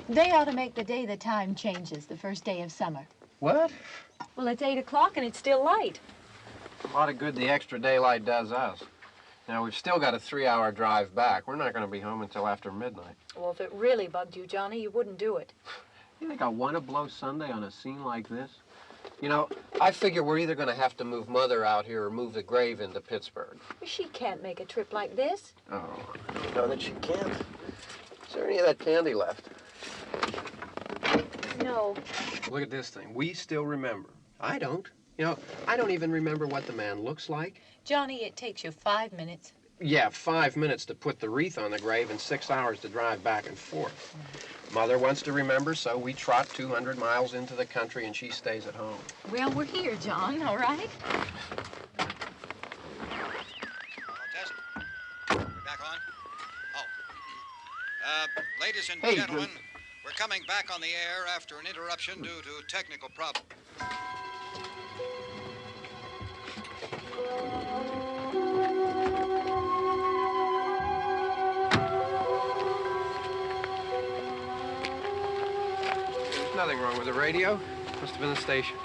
They ought to make the day the time changes, the first day of summer. What? Well, it's 8 o'clock and it's still light. A lot of good the extra daylight does us. Now, we've still got a 3-hour drive back. We're not going to be home until after midnight. Well, if it really bugged you, Johnny, you wouldn't do it. You think I want to blow Sunday on a scene like this? You know, I figure we're either going to have to move Mother out here or move the grave into Pittsburgh. She can't make a trip like this. Oh, I don't know that she can't. Is there any of that candy left? No. Look at this thing. We still remember. I don't. You know, I don't even remember what the man looks like. Johnny, it takes you 5 minutes. Yeah, 5 minutes to put the wreath on the grave and 6 hours to drive back and forth. Mother wants to remember, so we trot 200 miles into the country and she stays at home. Well, we're here, John, all right? Test. We're back on? Oh. Ladies and gentlemen, we're coming back on the air after an interruption due to technical problems. There's nothing wrong with the radio. Must have been the station.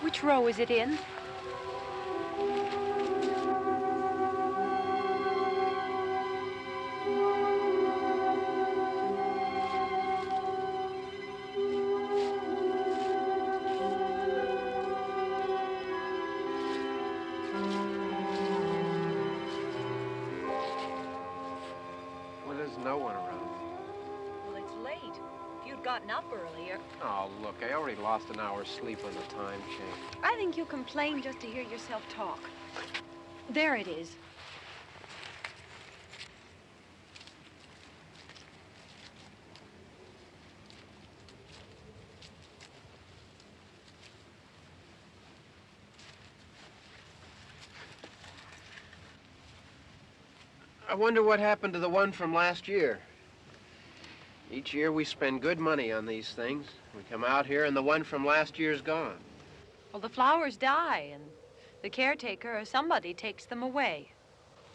Which row is it in? No one around. Well, it's late. If you'd gotten up earlier. Oh, look, I already lost an hour's sleep on the time change. I think you complain just to hear yourself talk. There it is. I wonder what happened to the one from last year. Each year we spend good money on these things. We come out here and the one from last year's gone. Well, the flowers die and the caretaker or somebody takes them away.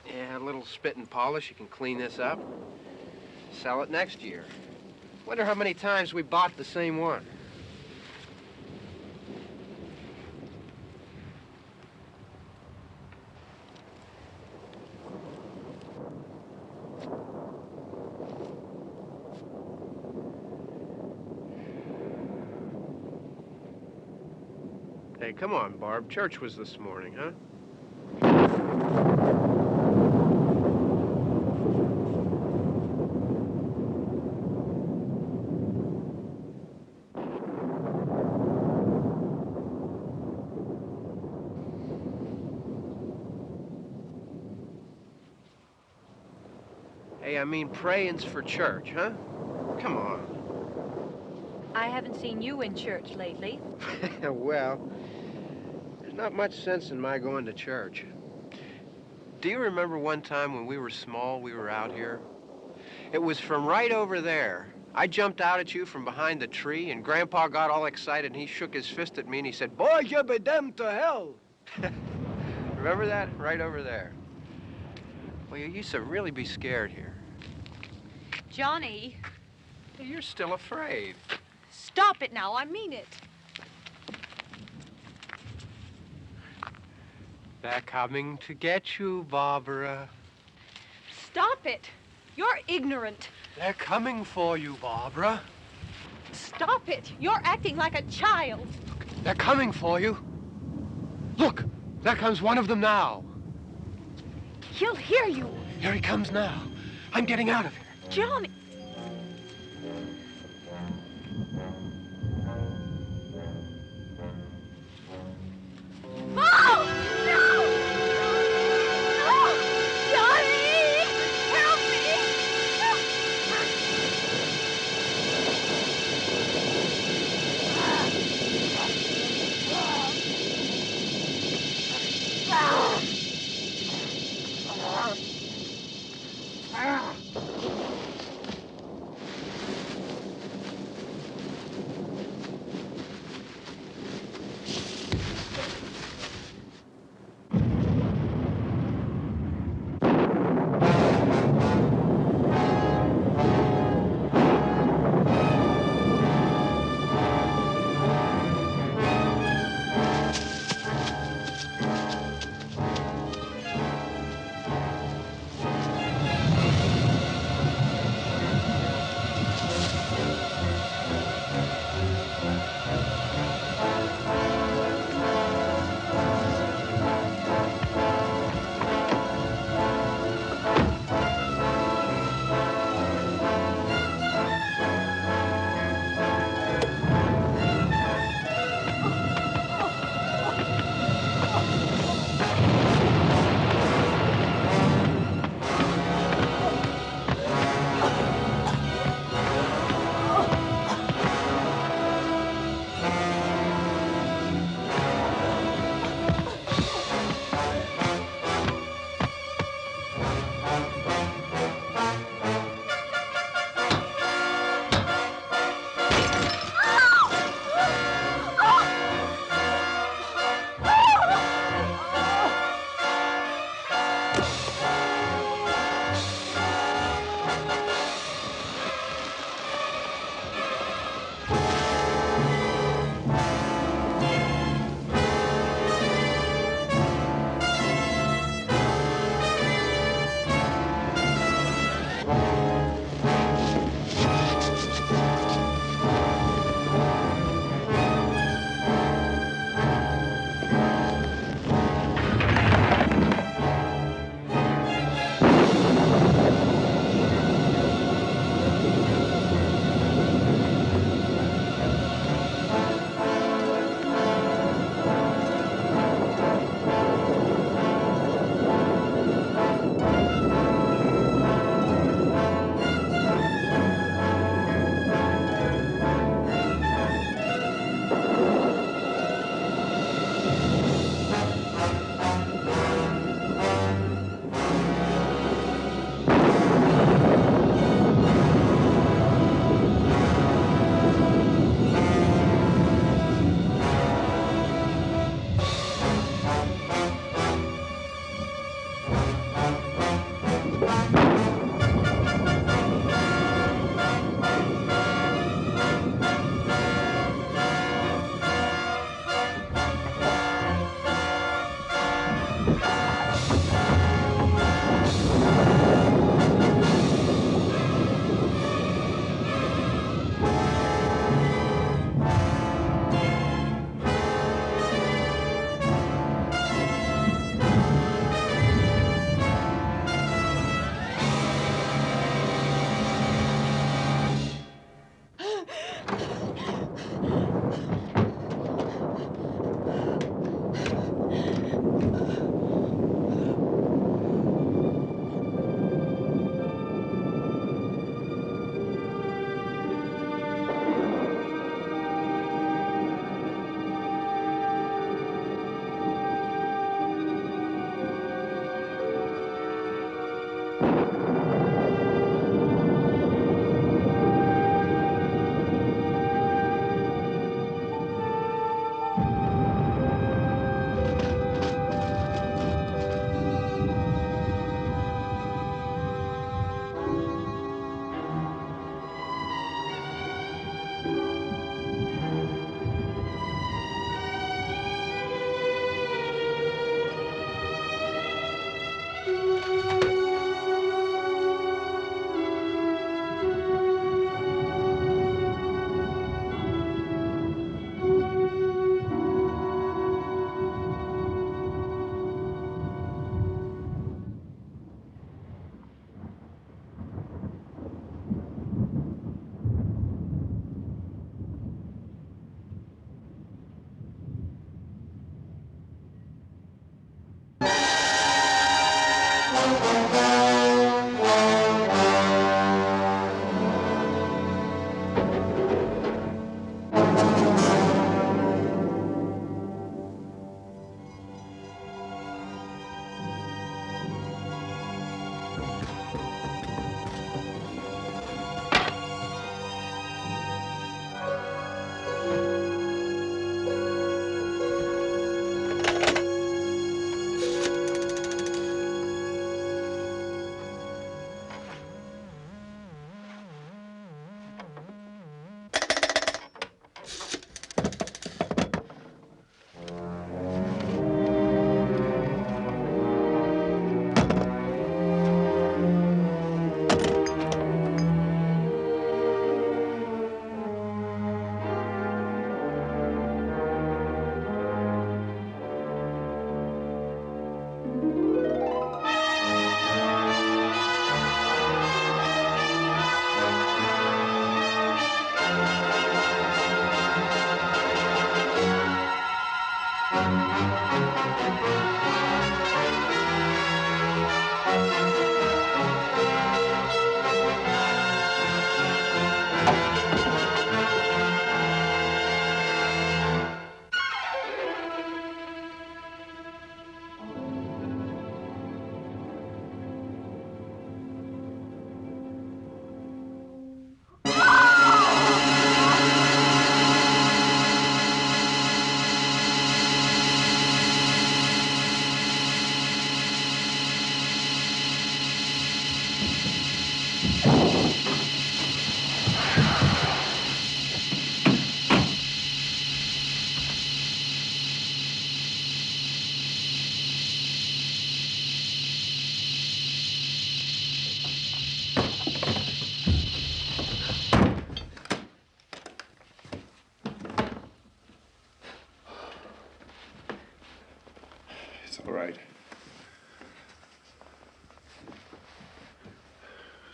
Yeah, a little spit and polish, you can clean this up. Sell it next year. Wonder how many times we bought the same one. Hey, come on, Barb. Church was this morning, huh? Hey, I mean, praying's for church, huh? Come on. I haven't seen you in church lately. Well, there's not much sense in my going to church. Do you remember one time when we were small, we were out here? It was from right over there, I jumped out at you from behind the tree, and Grandpa got all excited, and he shook his fist at me, and he said, "Boy, you be damned to hell." Remember that? Right over there. Well, you used to really be scared here. Johnny, Hey, you're still afraid. stop it now. I mean it. They're coming to get you, Barbara. Stop it. You're ignorant. They're coming for you, Barbara. Stop it. You're acting like a child. They're coming for you. Look, there comes one of them now. He'll hear you. Here he comes now. I'm getting out of here. Johnny. Oh! No! No! Johnny! Help me! It's all right.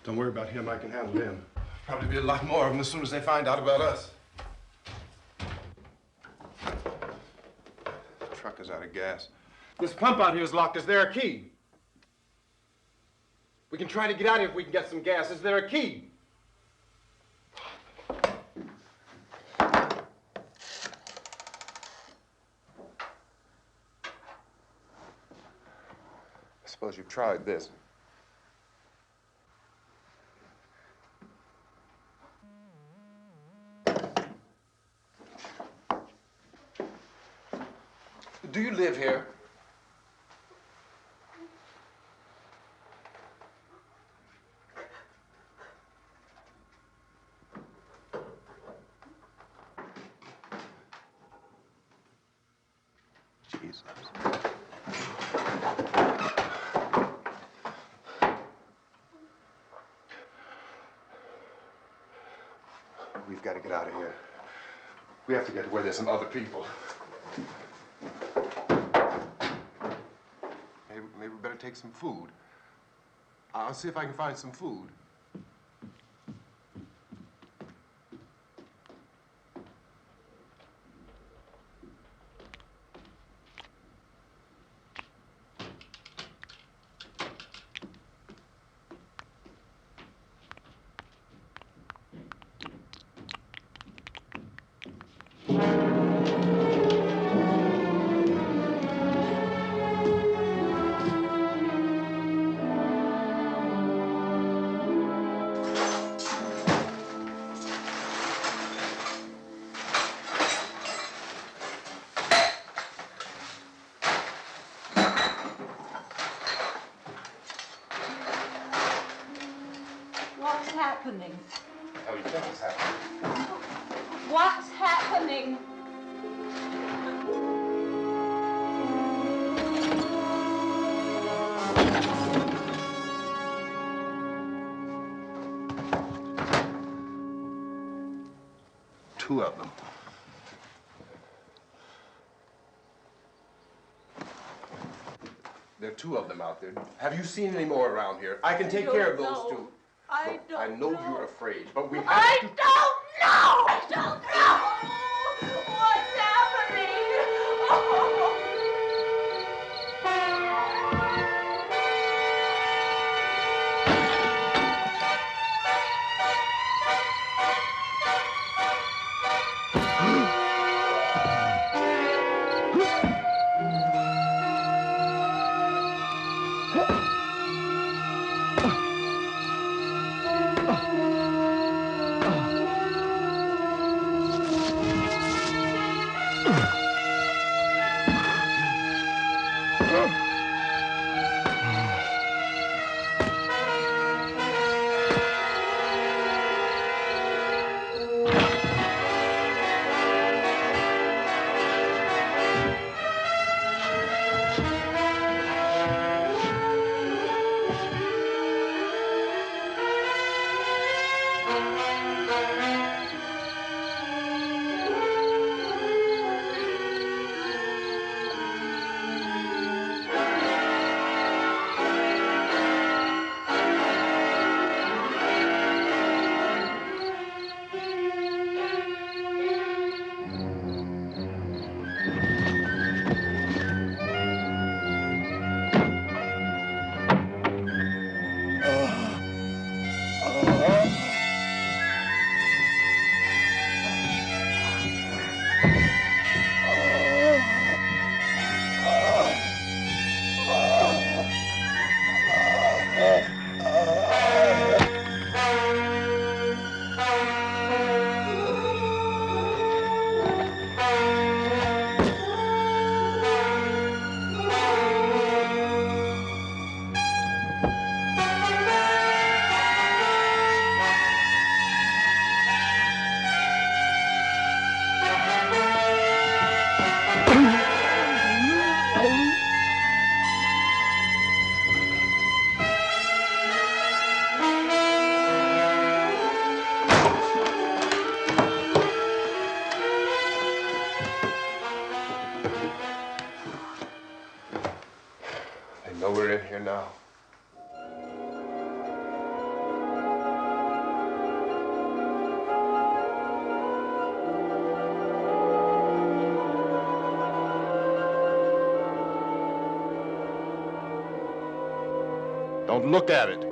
Don't worry about him. I can handle him. Probably be a lot more of them as soon as they find out about us. The truck is out of gas. This pump out here is locked. Is there a key? We can try to get out of here if we can get some gas. Is there a key? I suppose you've tried this. Do you live here? Jesus. We've got to get out of here. We have to get to where there's some other people. Maybe we better take some food. I'll see if I can find some food. What's happening? How do you think it's happening? What's happening? Two of them. There are two of them out there. Have you seen any more around here? I can take care of those two. I don't I know you're afraid, but we have I to... don't know! I don't know! What's happening? Oh. Oh, we're in here now. Don't look at it.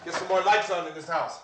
Get some more lights on in this house.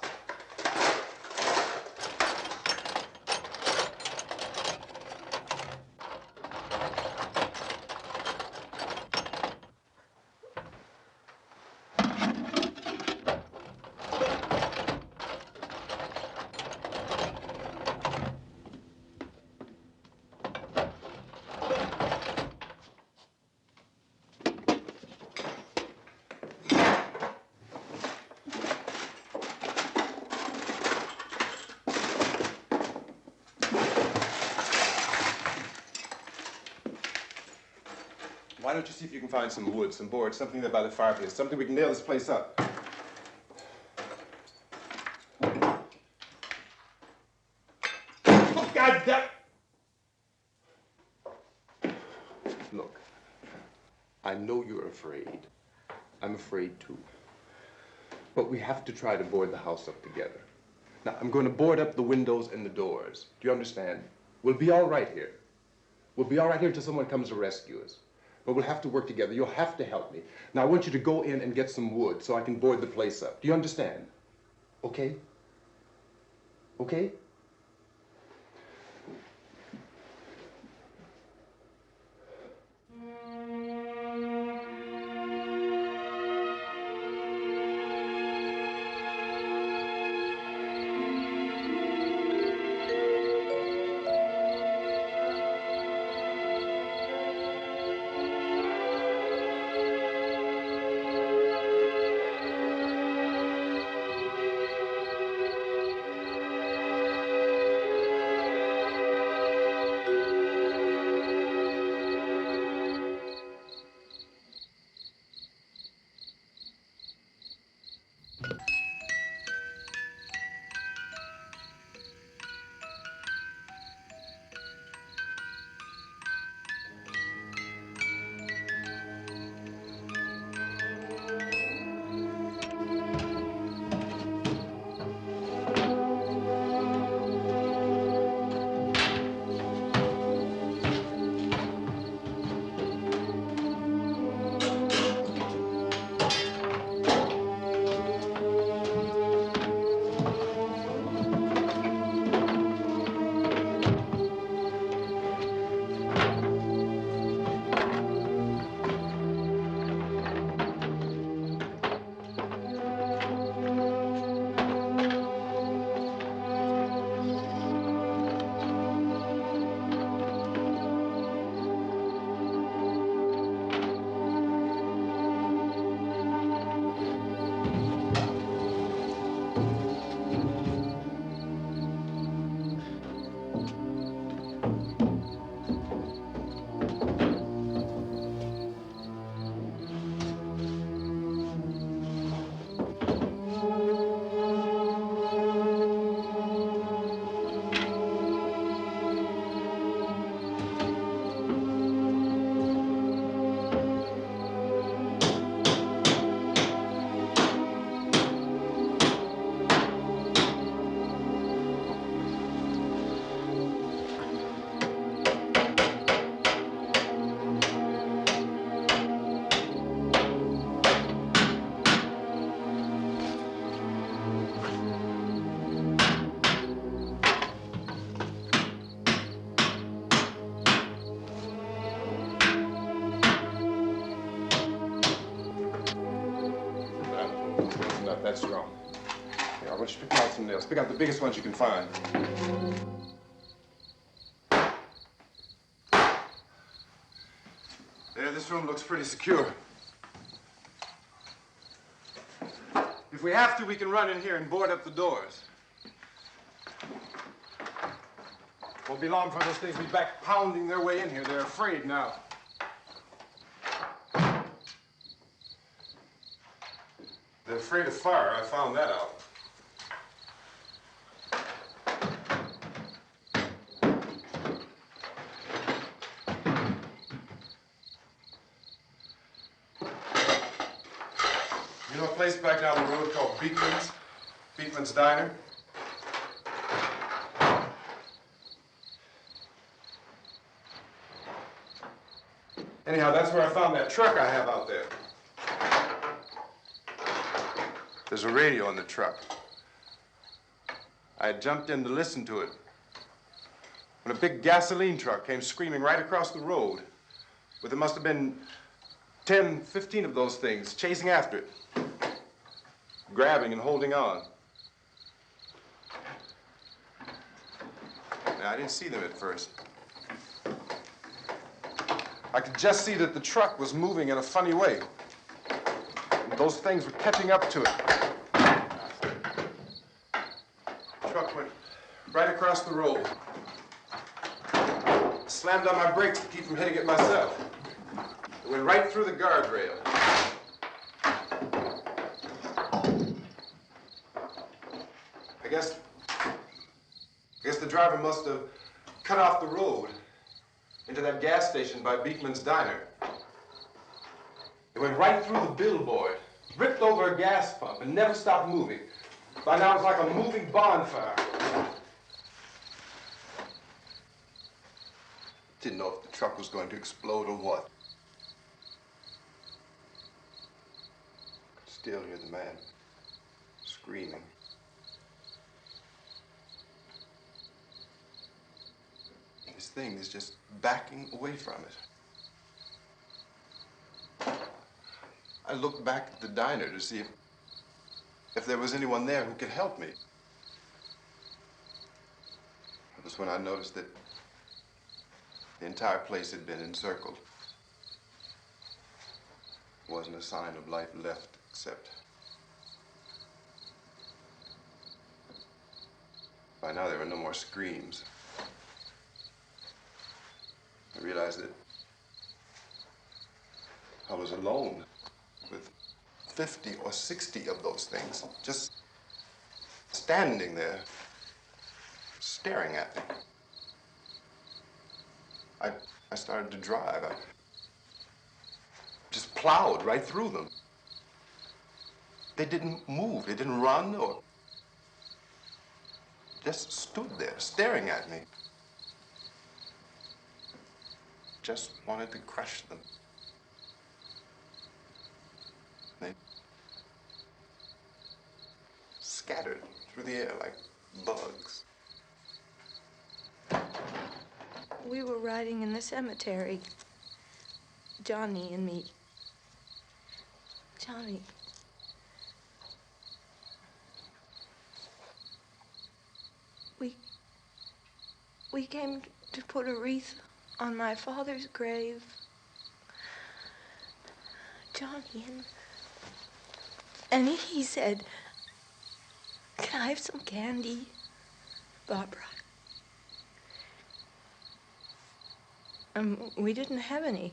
Why don't you see if you can find some wood, some board, something there by the fireplace, something we can nail this place up. Oh, God damn! Look, I know you're afraid. I'm afraid too. But we have to try to board the house up together. Now, I'm going to board up the windows and the doors. Do you understand? We'll be all right here. We'll be all right here until someone comes to rescue us. But we'll have to work together. You'll have to help me. Now, I want you to go in and get some wood so I can board the place up. Do you understand? Okay? Okay? not that strong. Here, I want you to pick out some nails. Pick out the biggest ones you can find. There, this room looks pretty secure. If we have to, we can run in here and board up the doors. Won't be long before those things will be back pounding their way in here. They're afraid now. They're afraid of fire. I found that out. You know a place back down the road called Beekman's? Beekman's Diner? Anyhow, that's where I found that truck I have out there. There's a radio in the truck. I had jumped in to listen to it when a big gasoline truck came screaming right across the road with there must have been 10, 15 of those things chasing after it, grabbing and holding on. Now, I didn't see them at first. I could just see that the truck was moving in a funny way. And those things were catching up to it. The truck went right across the road. Slammed on my brakes to keep from hitting it myself. It went right through the guardrail. I guess the driver must have cut off the road into that gas station by Beekman's Diner. It went right through the billboard, ripped over a gas pump, and never stopped moving. By now, it's like a moving bonfire. Didn't know if the truck was going to explode or what. Could still hear the man screaming. This thing is just backing away from it. I looked back at the diner to see if there was anyone there who could help me. It was when I noticed that the entire place had been encircled. There wasn't a sign of life left except by now there were no more screams. I realized that I was alone with 50 or 60 of those things, just standing there, staring at me. I started to drive. I just plowed right through them. They didn't move, they didn't run or just stood there, staring at me. Just wanted to crush them. They scattered through the air like bugs. We were riding in the cemetery, Johnny and me. Johnny. We came to put a wreath on my father's grave. Johnny, and he said, "Can I have some candy, Barbara?" We didn't have any.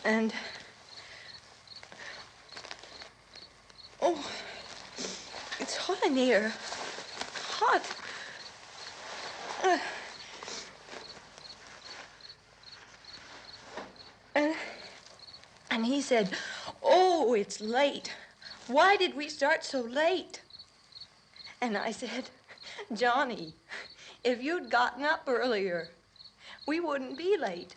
And, oh, it's hot in here. Hot. And he said, "Oh, it's late. Why did we start so late?" And I said, "Johnny, if you'd gotten up earlier, we wouldn't be late."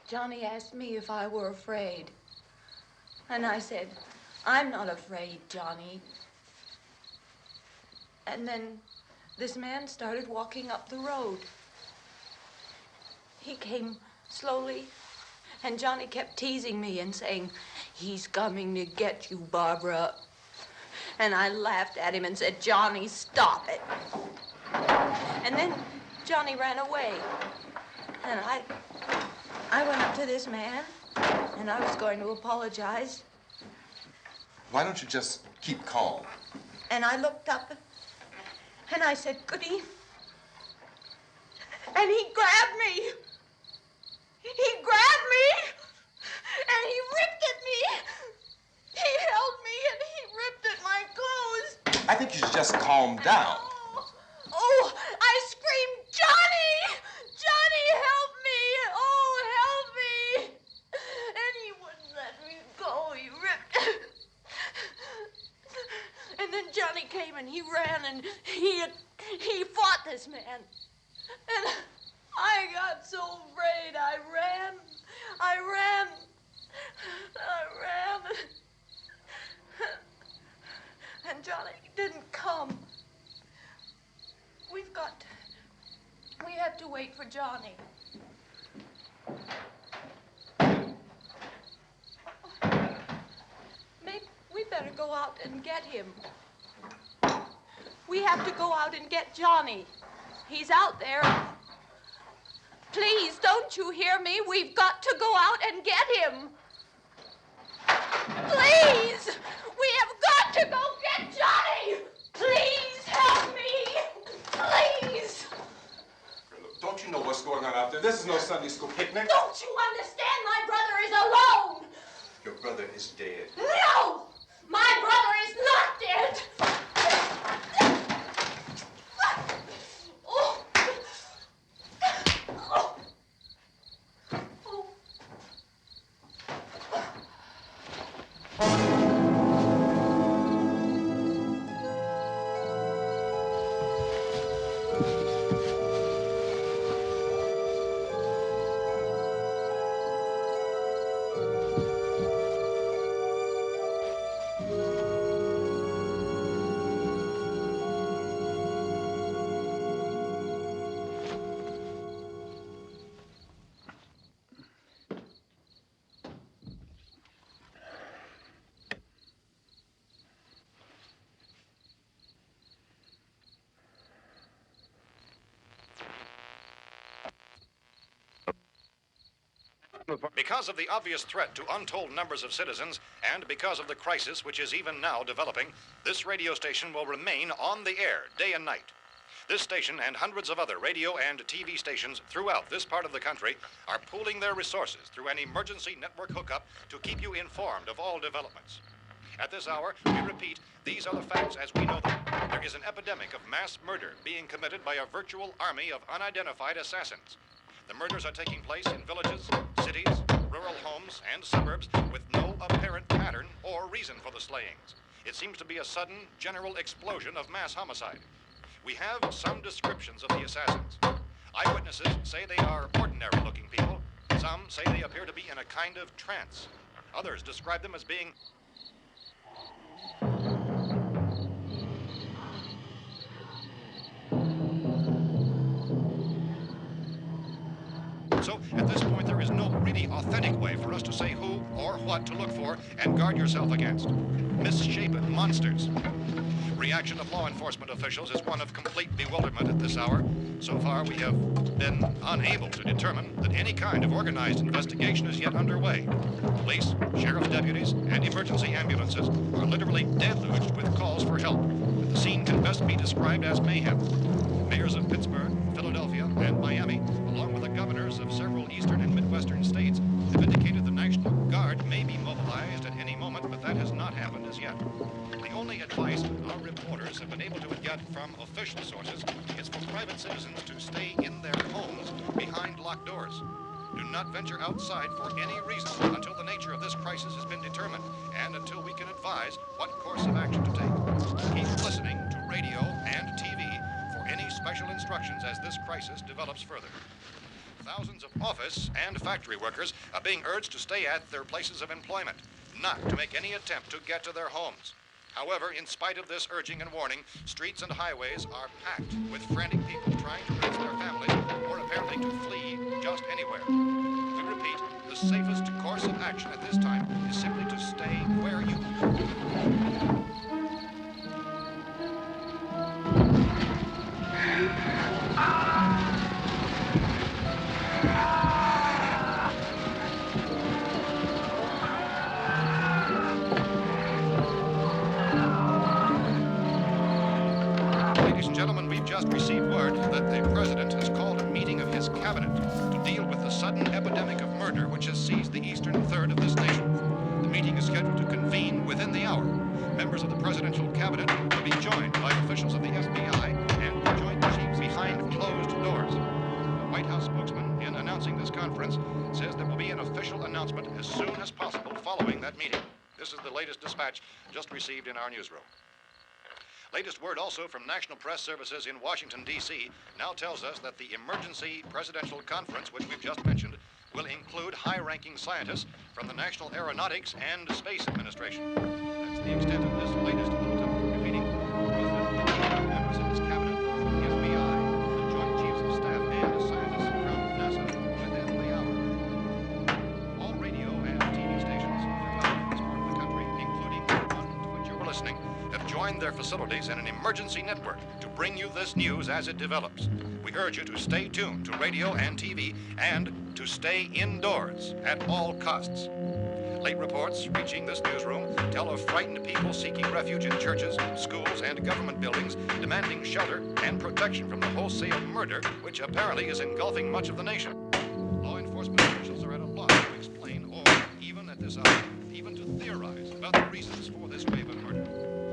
Johnny asked me if I were afraid. And I said, "I'm not afraid, Johnny." And then this man started walking up the road. He came slowly And Johnny kept teasing me and saying, "He's coming to get you, Barbara." And I laughed at him and said, "Johnny, stop it." And then Johnny ran away. And I went up to this man, and I was going to apologize. Why don't you just keep calm? And I looked up, and I said, "Goody." And he grabbed me. He grabbed me, and he ripped at me. He held me, and he ripped at my clothes. I think you should just calm down. Oh, I screamed, "Johnny! Johnny, help me! Oh, help me!" And he wouldn't let me go. He ripped. And then Johnny came and he ran and he fought this man. And I got so afraid. I ran. And Johnny didn't come. We have to wait for Johnny. Maybe we better go out and get him. We have to go out and get Johnny. He's out there. Please, don't you hear me? We've got to go out and get him. Please! We have got to go get Johnny! Please help me! Please! Look, don't you know what's going on out there? This is no Sunday school picnic. Don't you understand? My brother is alone! Your brother is dead. No! My brother is not dead! Oh. Oh. Oh. Because of the obvious threat to untold numbers of citizens, and because of the crisis which is even now developing, this radio station will remain on the air day and night. This station and hundreds of other radio and TV stations throughout this part of the country are pooling their resources through an emergency network hookup to keep you informed of all developments. At this hour, we repeat, these are the facts as we know them. There is an epidemic of mass murder being committed by a virtual army of unidentified assassins. The murders are taking place in villages, cities, rural homes, and suburbs with no apparent pattern or reason for the slayings. It seems to be a sudden, general explosion of mass homicide. We have some descriptions of the assassins. Eyewitnesses say they are ordinary-looking people. Some say they appear to be in a kind of trance. Others describe them as being So, at this point, there is no really authentic way for us to say who or what to look for and guard yourself against. Misshapen monsters. Reaction of law enforcement officials is one of complete bewilderment at this hour. So far, we have been unable to determine that any kind of organized investigation is yet underway. Police, sheriff's deputies, and emergency ambulances are literally deluged with calls for help. The scene can best be described as mayhem. Mayors of Pittsburgh, Philadelphia, and Miami, along with the governors of several eastern and midwestern states, have indicated the National Guard may be mobilized at any moment, but that has not happened as yet. The only advice our reporters have been able to get from official sources is for private citizens to stay in their homes behind locked doors. Do not venture outside for any reason until the nature of this crisis has been determined and until we can advise what course of action to take. Keep listening to radio and TV for any special instructions as this crisis develops further. Thousands of office and factory workers are being urged to stay at their places of employment, not to make any attempt to get to their homes. However, in spite of this urging and warning, streets and highways are packed with frantic people trying to reach their families or apparently to flee just anywhere. We repeat, the safest course of action at this time is simply to stay where you Ladies and gentlemen, we've just received word that the president has called a meeting of his cabinet to deal with the sudden epidemic of murder which has seized the eastern third of this nation. The meeting is scheduled to convene within the hour. Members of the presidential cabinet will be joined by officials of the FBI and the Joint Chiefs behind closed doors. The White House spokesman, in announcing this conference, says there will be an official announcement as soon as possible following that meeting. This is the latest dispatch just received in our newsroom. Latest word also from National Press Services in Washington, D.C. now tells us that the emergency presidential conference, which we've just mentioned, will include high-ranking scientists from the National Aeronautics and Space Administration. That's the extent of this latest bulletin, repeating the President, members of his cabinet, the FBI, the Joint Chiefs of Staff, and scientists from NASA within the hour. All radio and TV stations throughout this part of the country, including the one to which you were listening, have joined their facilities in an emergency network to bring you this news as it develops. We urge you to stay tuned to radio and TV and to stay indoors at all costs. Late reports reaching this newsroom tell of frightened people seeking refuge in churches, schools, and government buildings, demanding shelter and protection from the wholesale murder which apparently is engulfing much of the nation. Law enforcement officials are at a loss to explain or, even at this hour, even to theorize about the reasons for this wave of murder.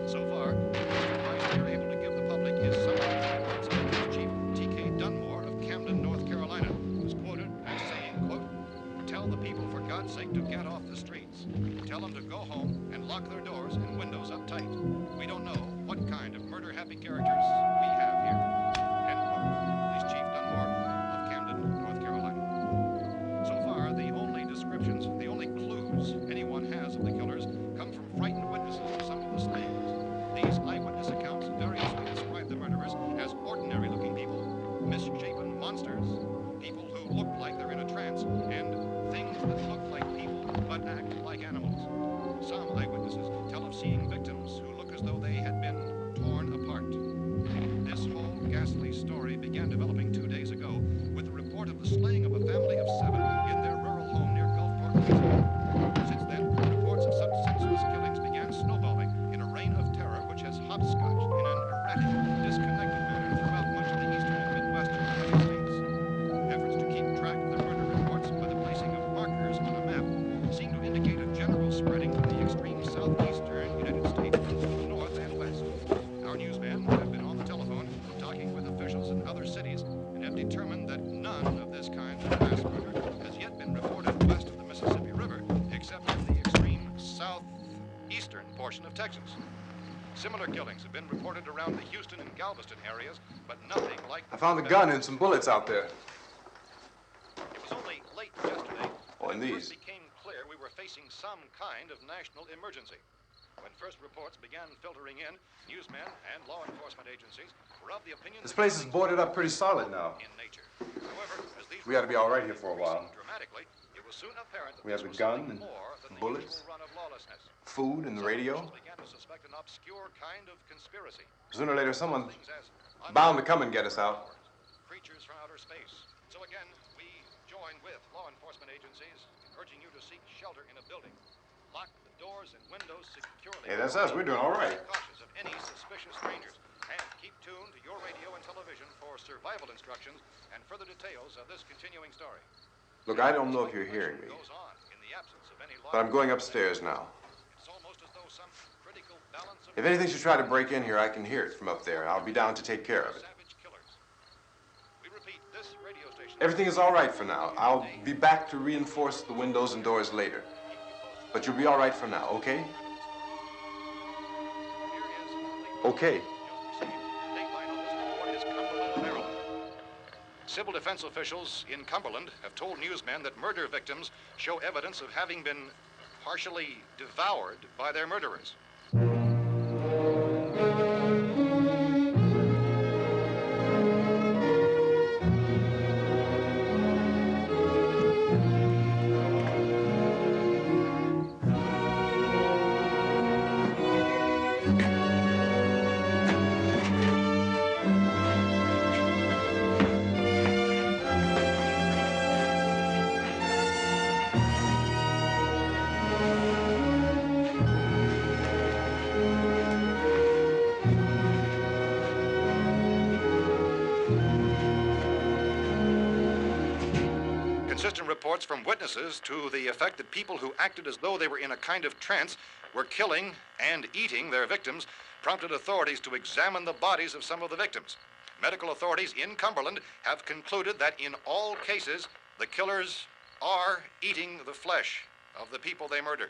So far, the advice we are able to give the public is some of the words of Chief T.K. Dunmore of Camden, North Carolina, who's quoted as saying, quote, "Tell the people, for God's sake, to get off the streets. Tell them to go home and lock their doors and windows up tight. We don't know what kind of murder-happy characters we have here." End quote. This Chief Dunmore of Camden, North Carolina. So far, the only descriptions, the only clues anyone has of the killers come from frightened witnesses of some of the slayings. These eyewitness accounts variously describe the murderers as ordinary-looking people, misshapen monsters, people who look like they're in a trance, and things that look like people but act like animals. Some eyewitnesses tell of seeing victims who look as though they had been torn apart. This whole ghastly story began developing 2 days ago with the report of the slaying of a family of 7 in their rural home near Gulfport, Louisiana. Since then, reports of such senseless killings began snowballing in a reign of terror which has hopscotched in an erratic, disconnected manner throughout much of the eastern and midwestern United States. Efforts to keep track of the murder reports by the placing of markers on a map seem to indicate a general spreading from the extreme southeastern United States to the north and west. Our newsmen have been on the telephone talking with officials in other cities and have determined that none of this kind of mass murder has yet been reported west of the Mississippi River, except in the extreme southeastern portion of Texas. Similar killings have been reported around the Houston and Galveston areas, but nothing like... I found a gun and some bullets out there. It was only late yesterday Oh, and that it these. first became clear we were facing some kind of national emergency. When first reports began filtering in, newsmen and law enforcement agencies were of the opinion This that place is killings boarded were up pretty solid now. in nature. However, as these We ought to be all right here reports for a while. increased dramatically, it was soon apparent that We have this the was gun something and more than the bullets, usual run of lawlessness. food and the Some radio. officials began to suspect an obscure kind of conspiracy. Sooner or later, someone's Things as bound to come and get us out. creatures from outer space. So again, we join with law enforcement agencies in urging you to seek shelter in a building. Lock the doors and windows securely. Hey, that's us. We're doing all right. Be cautious of any suspicious strangers. And keep tuned to your radio and television for survival instructions and further details of this continuing story. Look, I don't know if you're hearing me, Goes on in the absence of any law. but I'm going upstairs now. It's almost as though some critical balance of If anything should try to break in here, I can hear it from up there, and I'll be down to take care of it. savage killers. We repeat, this radio station. Everything is all right for now. I'll be back to reinforce the windows and doors later. But you'll be all right for now, okay? Okay. Dateline on this report is Cumberland, Maryland. Civil defense officials in Cumberland have told newsmen that murder victims show evidence of having been partially devoured by their murderers. Consistent reports from witnesses to the effect that people who acted as though they were in a kind of trance were killing and eating their victims prompted authorities to examine the bodies of some of the victims. Medical authorities in Cumberland have concluded that in all cases, the killers are eating the flesh of the people they murdered.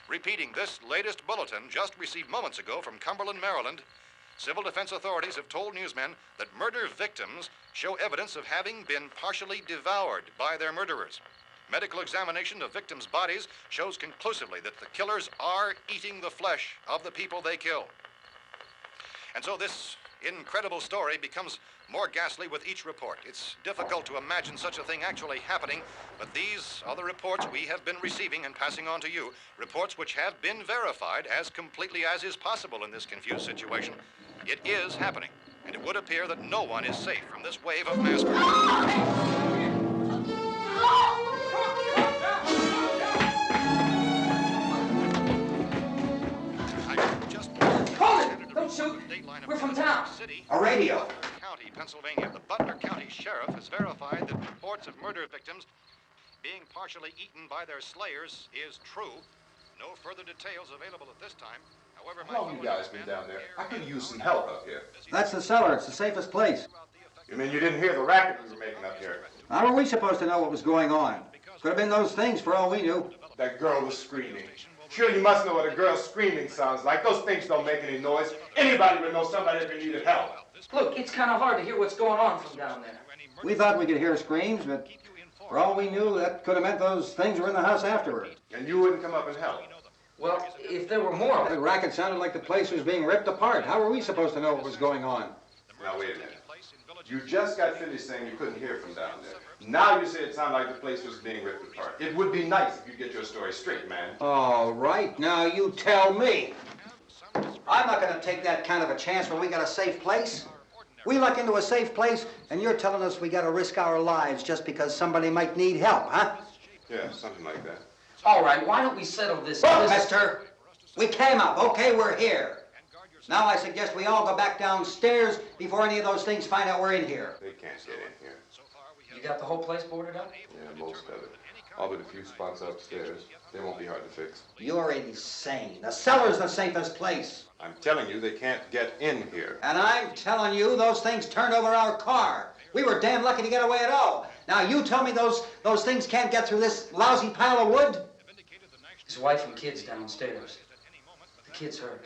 Repeating this latest bulletin just received moments ago from Cumberland, Maryland, civil defense authorities have told newsmen that murder victims show evidence of having been partially devoured by their murderers. Medical examination of victims' bodies shows conclusively that the killers are eating the flesh of the people they kill. And so this incredible story becomes more ghastly with each report. It's difficult to imagine such a thing actually happening, but these are the reports we have been receiving and passing on to you, reports which have been verified as completely as is possible in this confused situation. It is happening, and it would appear that no one is safe from this wave of mass murder. Don't shoot. We're from town. A radio. County, Pennsylvania. The Butler County Sheriff has verified that reports of murder victims being partially eaten by their slayers is true. No further details available at this time. However, How long have you guys been down there? I could use some help up here. That's the cellar. It's the safest place. You mean you didn't hear the racket we were making up here? How were we supposed to know what was going on? Could have been those things for all we knew. That girl was screaming. Sure, you must know what a girl screaming sounds like. Those things don't make any noise. Anybody would know somebody ever needed help. Look, it's kind of hard to hear what's going on from down there. We thought we could hear screams, but for all we knew, that could have meant those things were in the house afterward. And you wouldn't come up and help? Well, if there were more of The it. racket sounded like the place was being ripped apart. How were we supposed to know what was going on? Now, wait a minute. You just got finished saying you couldn't hear from down there. Now you say it sounded like the place was being ripped apart. It would be nice if you get your story straight, man. All right, now you tell me. I'm not going to take that kind of a chance when we got a safe place. We luck into a safe place, and you're telling us we got to risk our lives just because somebody might need help, huh? Yeah, something like that. All right, why don't we settle this? Look, mister, we came up. Okay, we're here. Now I suggest we all go back downstairs before any of those things find out we're in here. They can't get in here. You got the whole place boarded up? Yeah, most of it. All but a few spots upstairs. They won't be hard to fix. You're insane. The cellar's the safest place. I'm telling you, they can't get in here. And I'm telling you, those things turned over our car. We were damn lucky to get away at all. Now you tell me those things can't get through this lousy pile of wood? His wife and kids downstairs. The kid's hurt.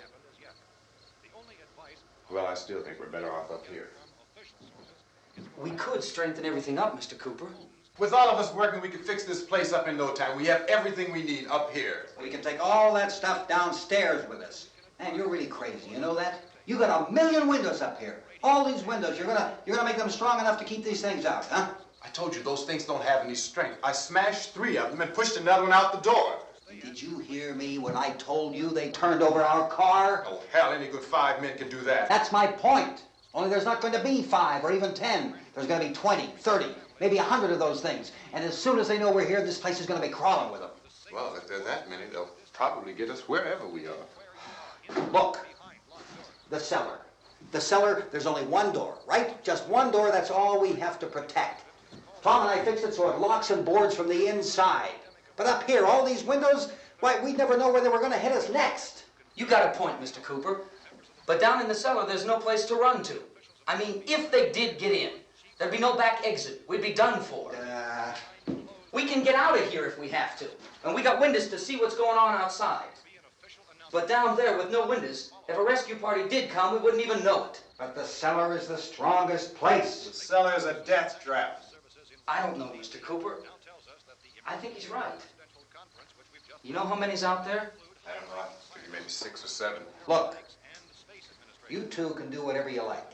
Well, I still think we're better off up here. We could strengthen everything up, Mr. Cooper. With all of us working, we could fix this place up in no time. We have everything we need up here. We can take all that stuff downstairs with us. Man, you're really crazy, you know that? You got 1,000,000 windows up here. All these windows, you're gonna make them strong enough to keep these things out, huh? I told you those things don't have any strength. I smashed 3 of them and pushed another one out the door. Did you hear me when I told you they turned over our car? Oh, hell, any good 5 men can do that. That's my point. Only there's not going to be 5 or even 10. There's going to be 20, 30, maybe 100 of those things. And as soon as they know we're here, this place is going to be crawling with them. Well, if there are that many, they'll probably get us wherever we are. Look, the cellar. The cellar, there's only one door, right? Just one door, that's all we have to protect. Tom and I fixed it so it locks and boards from the inside. But up here, all these windows, why, we'd never know where they were going to hit us next. You got a point, Mr. Cooper. But down in the cellar, there's no place to run to. I mean, if they did get in, there'd be no back exit. We'd be done for. We can get out of here if we have to. And we got windows to see what's going on outside. But down there with no windows, if a rescue party did come, we wouldn't even know it. But the cellar is the strongest place. The cellar's a death trap. I don't know, Mr. Cooper. I think he's right. You know how many's out there? I don't know. Maybe 6 or 7. Look, you two can do whatever you like.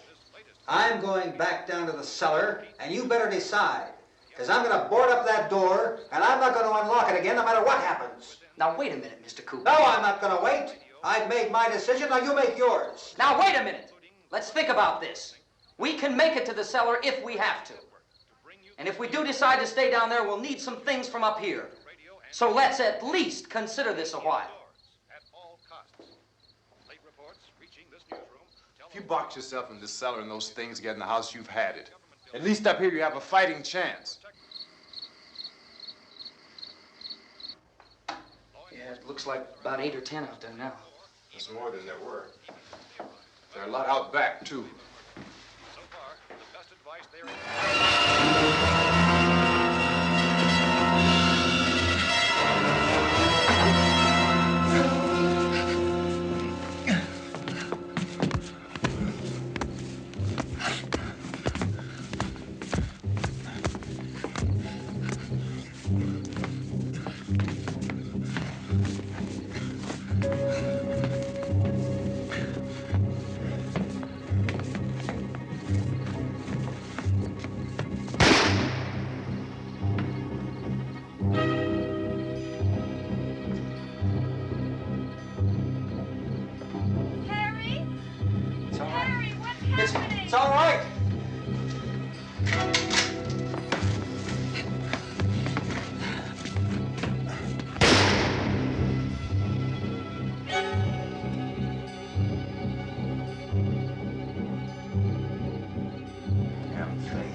I'm going back down to the cellar, and you better decide. Because I'm going to board up that door, and I'm not going to unlock it again no matter what happens. Now, wait a minute, Mr. Cooper. No, I'm not going to wait. I've made my decision, now you make yours. Now, wait a minute. Let's think about this. We can make it to the cellar if we have to. And if we do decide to stay down there, we'll need some things from up here. So let's at least consider this a while. If you box yourself in this cellar and those things get in the house, you've had it. At least up here you have a fighting chance. Yeah, it looks like about 8 or 10 out there now. There's more than there were. There are a lot out back, too. So far, the best advice there is... Harry? It's all right. Harry, what's happening? It's all right. Damn thing.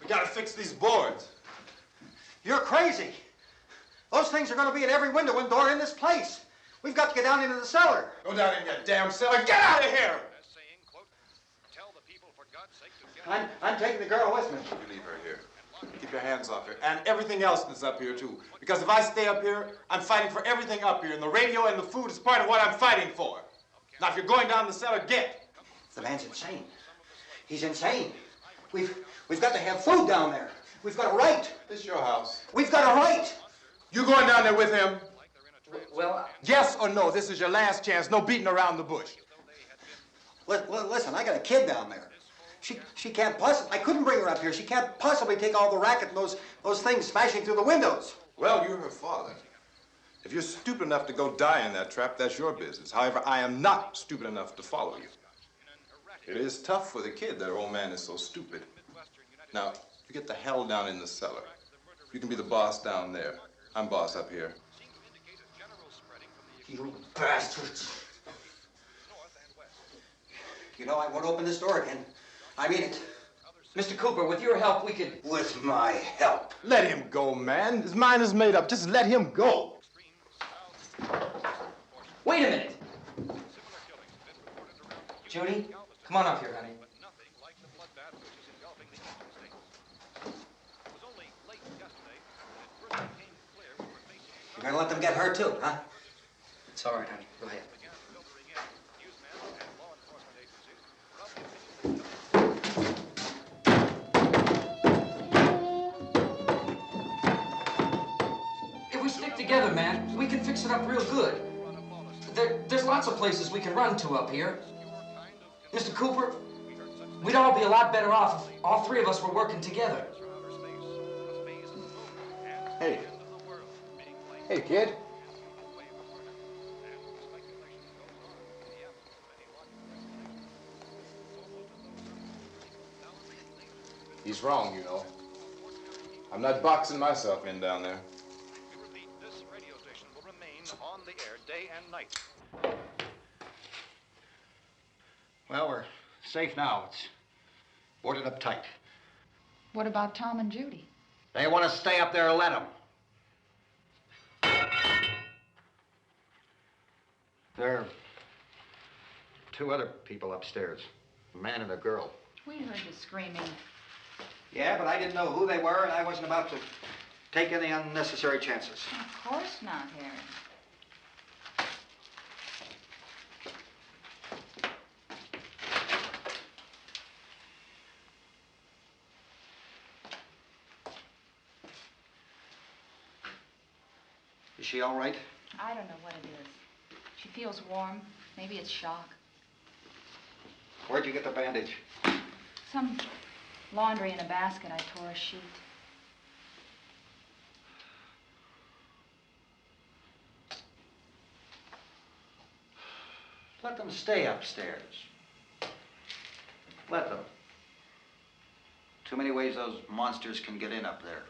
We gotta fix these boards. You're crazy. Those things are going to be at every window and door in this place. We've got to get down into the cellar. Go down in your damn cellar. Get out of here! As saying, quote, tell the people for God's sake to get... I'm taking the girl with me. You leave her here. Keep your hands off her. And everything else that's up here, too. Because if I stay up here, I'm fighting for everything up here. And the radio and the food is part of what I'm fighting for. Now, if you're going down the cellar, get. The man's insane. He's insane. We've got to have food down there. We've got a right. This is your house. We've got a right. You going down there with him? Well, Yes or no? This is your last chance. No beating around the bush. Listen, I got a kid down there. She can't possibly. I couldn't bring her up here. She can't possibly take all the racket and those things smashing through the windows. Well, you're her father. If you're stupid enough to go die in that trap, that's your business. However, I am not stupid enough to follow you. It is tough for the kid that her old man is so stupid. Now, you get the hell down in the cellar. You can be the boss down there. I'm boss up here. You bastards. You know, I won't open this door again. I mean it. Mr. Cooper, with your help, we could... With my help. Let him go, man. His mind is made up. Just let him go. Wait a minute. Judy, come on up here, honey. You're gonna let them get hurt too, huh? It's all right, honey. Go ahead. If we stick together, man, we can fix it up real good. There's lots of places we can run to up here. Mr. Cooper, we'd all be a lot better off if all three of us were working together. Hey. Hey, kid. He's wrong, you know. I'm not boxing myself in down there. We repeat, this radio station will remain on the air day and night. Well, we're safe now. It's boarded up tight. What about Tom and Judy? They want to stay up there, let them. There are two other people upstairs, a man and a girl. We heard you screaming. Yeah, but I didn't know who they were, and I wasn't about to take any unnecessary chances. Of course not, Harry. Is she all right? I don't know what it is. She feels warm. Maybe it's shock. Where'd you get the bandage? Some laundry in a basket. I tore a sheet. Let them stay upstairs. Let them. Too many ways those monsters can get in up there.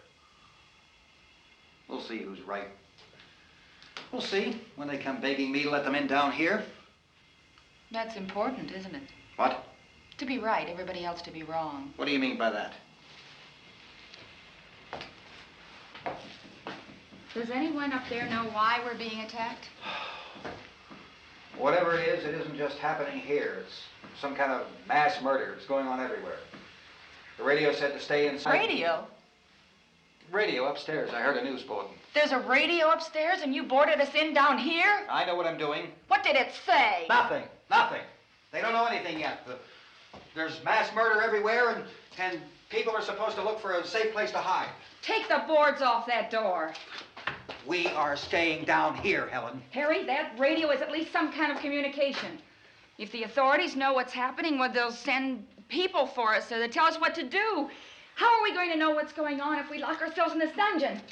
We'll see who's right. We'll see when they come begging me to let them in down here. That's important, isn't it? What? To be right, everybody else to be wrong. What do you mean by that? Does anyone up there know why we're being attacked? Whatever it isn't just happening here. It's some kind of mass murder. It's going on everywhere. The radio said to stay inside. Radio? Radio upstairs. I heard a news bulletin. There's a radio upstairs and you boarded us in down here? I know what I'm doing. What did it say? Nothing. Nothing. They don't know anything yet. There's mass murder everywhere, and people are supposed to look for a safe place to hide. Take the boards off that door. We are staying down here, Helen. Harry, that radio is at least some kind of communication. If the authorities know what's happening, well, they'll send people for us so they tell us what to do. How are we going to know what's going on if we lock ourselves in this dungeon?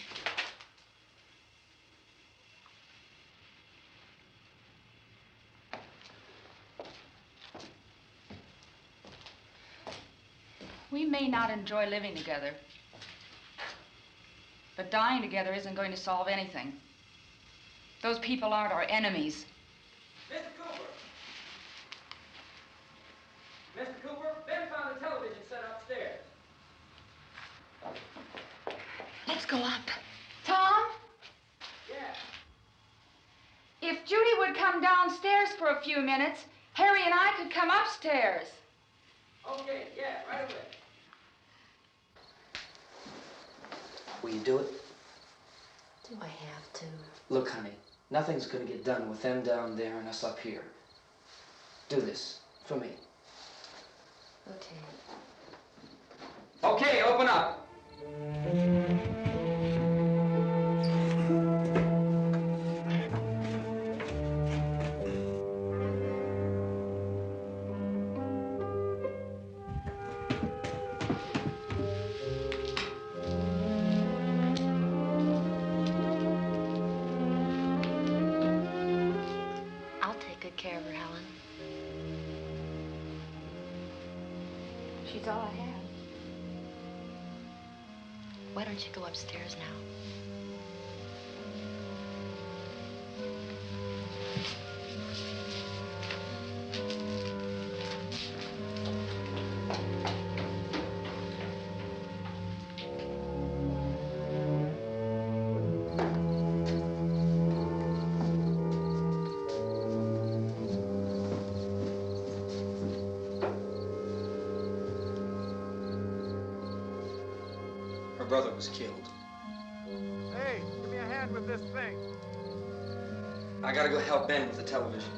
We may not enjoy living together, but dying together isn't going to solve anything. Those people aren't our enemies. Mr. Cooper! Mr. Cooper, Ben found the television set upstairs. Let's go up. Tom? Yeah. If Judy would come downstairs for a few minutes, Harry and I could come upstairs. Okay, yeah, right away. Will you do it? Do I have to? Look, honey, nothing's gonna get done with them down there and us up here. Do this for me. Okay. Okay, open up. I'll take good care of her, Helen. She's all I have. Why don't you go upstairs now? Her brother was killed. Hey, give me a hand with this thing. I gotta go help Ben with the television.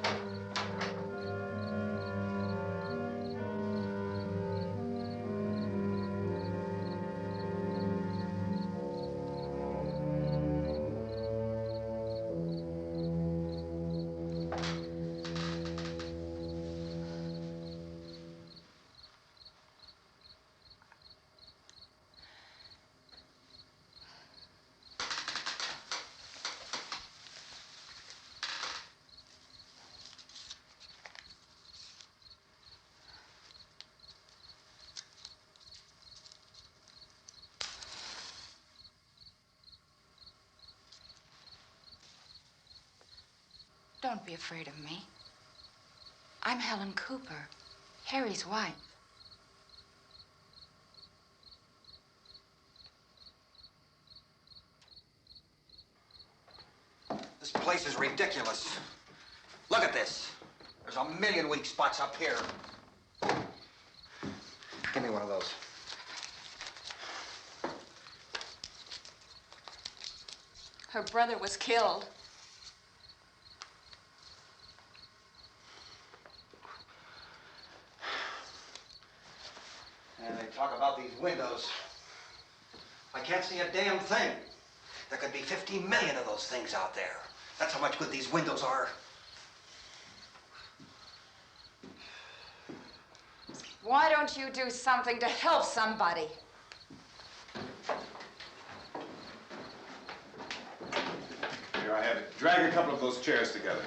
Don't be afraid of me. I'm Helen Cooper, Harry's wife. This place is ridiculous. Look at this. There's a million weak spots up here. Give me one of those. Her brother was killed. And they talk about these windows. I can't see a damn thing. There could be 15 million of those things out there. That's how much good these windows are. Why don't you do something to help somebody? Here I have it. Drag a couple of those chairs together.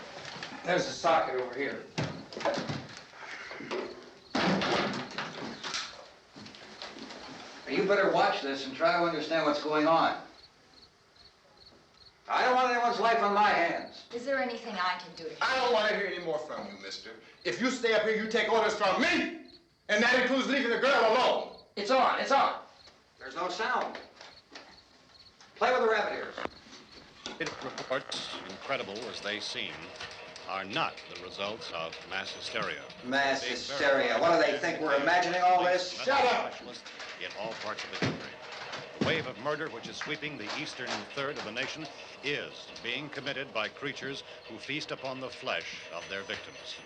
There's the socket over here. You better watch this and try to understand what's going on. I don't want anyone's life on my hands. Is there anything I can do to help? I don't want to hear any more from you, mister. If you stay up here, you take orders from me. And that includes leaving the girl alone. It's on, it's on. There's no sound. Play with the rabbit ears. Reports, incredible as they seem, are not the results of mass hysteria. Mass hysteria. What do they think? We're imagining all this? Shut up! In all parts of the country. The wave of murder which is sweeping the eastern third of the nation is being committed by creatures who feast upon the flesh of their victims.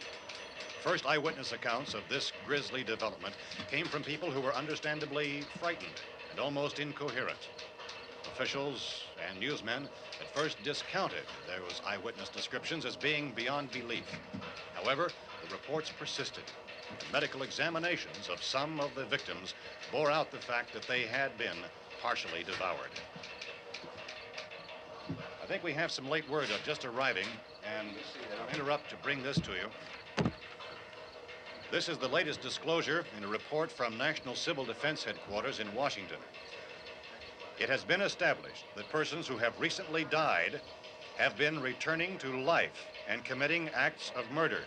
First eyewitness accounts of this grisly development came from people who were understandably frightened and almost incoherent. Officials and newsmen at first discounted those eyewitness descriptions as being beyond belief. However, the reports persisted. The medical examinations of some of the victims bore out the fact that they had been partially devoured. I think we have some late word just arriving, and I'll interrupt to bring this to you. This is the latest disclosure in a report from National Civil Defense Headquarters in Washington. It has been established that persons who have recently died have been returning to life and committing acts of murder.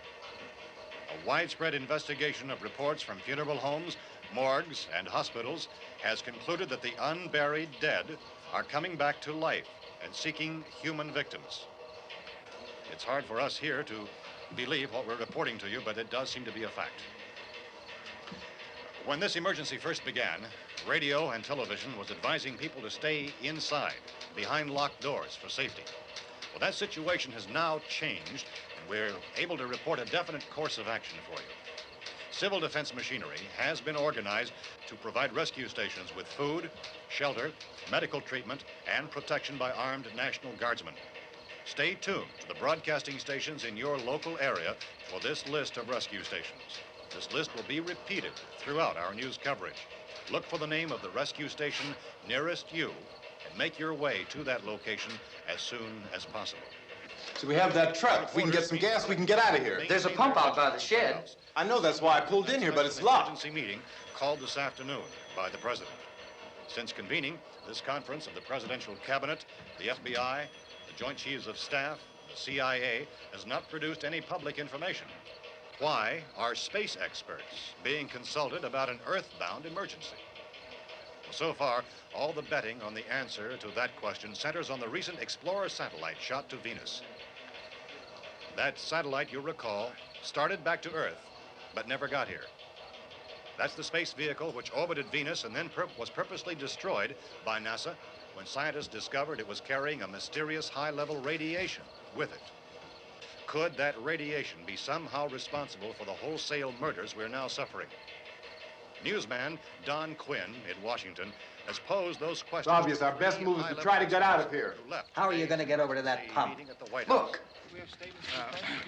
A widespread investigation of reports from funeral homes, morgues, and hospitals has concluded that the unburied dead are coming back to life and seeking human victims. It's hard for us here to believe what we're reporting to you, but it does seem to be a fact. When this emergency first began, radio and television was advising people to stay inside, behind locked doors for safety. Well, that situation has now changed, and we're able to report a definite course of action for you. Civil defense machinery has been organized to provide rescue stations with food, shelter, medical treatment, and protection by armed National Guardsmen. Stay tuned to the broadcasting stations in your local area for this list of rescue stations. This list will be repeated throughout our news coverage. Look for the name of the rescue station nearest you and make your way to that location as soon as possible. So we have that truck. If we can get some gas, we can get out of here. There's a pump out by the shed. I know, that's why I pulled in here, but it's locked. Emergency meeting called this afternoon by the president. Since convening this conference of the presidential cabinet, the FBI, the Joint Chiefs of Staff, the CIA has not produced any public information. Why are space experts being consulted about an earthbound emergency? Well, so far, all the betting on the answer to that question centers on the recent Explorer satellite shot to Venus. That satellite, you'll recall, started back to Earth, but never got here. That's the space vehicle which orbited Venus and then was purposely destroyed by NASA when scientists discovered it was carrying a mysterious high-level radiation with it. Could that radiation be somehow responsible for the wholesale murders we're now suffering? Newsman Don Quinn in Washington has posed those questions. It's obvious our best move is to try to get out of here. How are you going to get over to that pump? Look.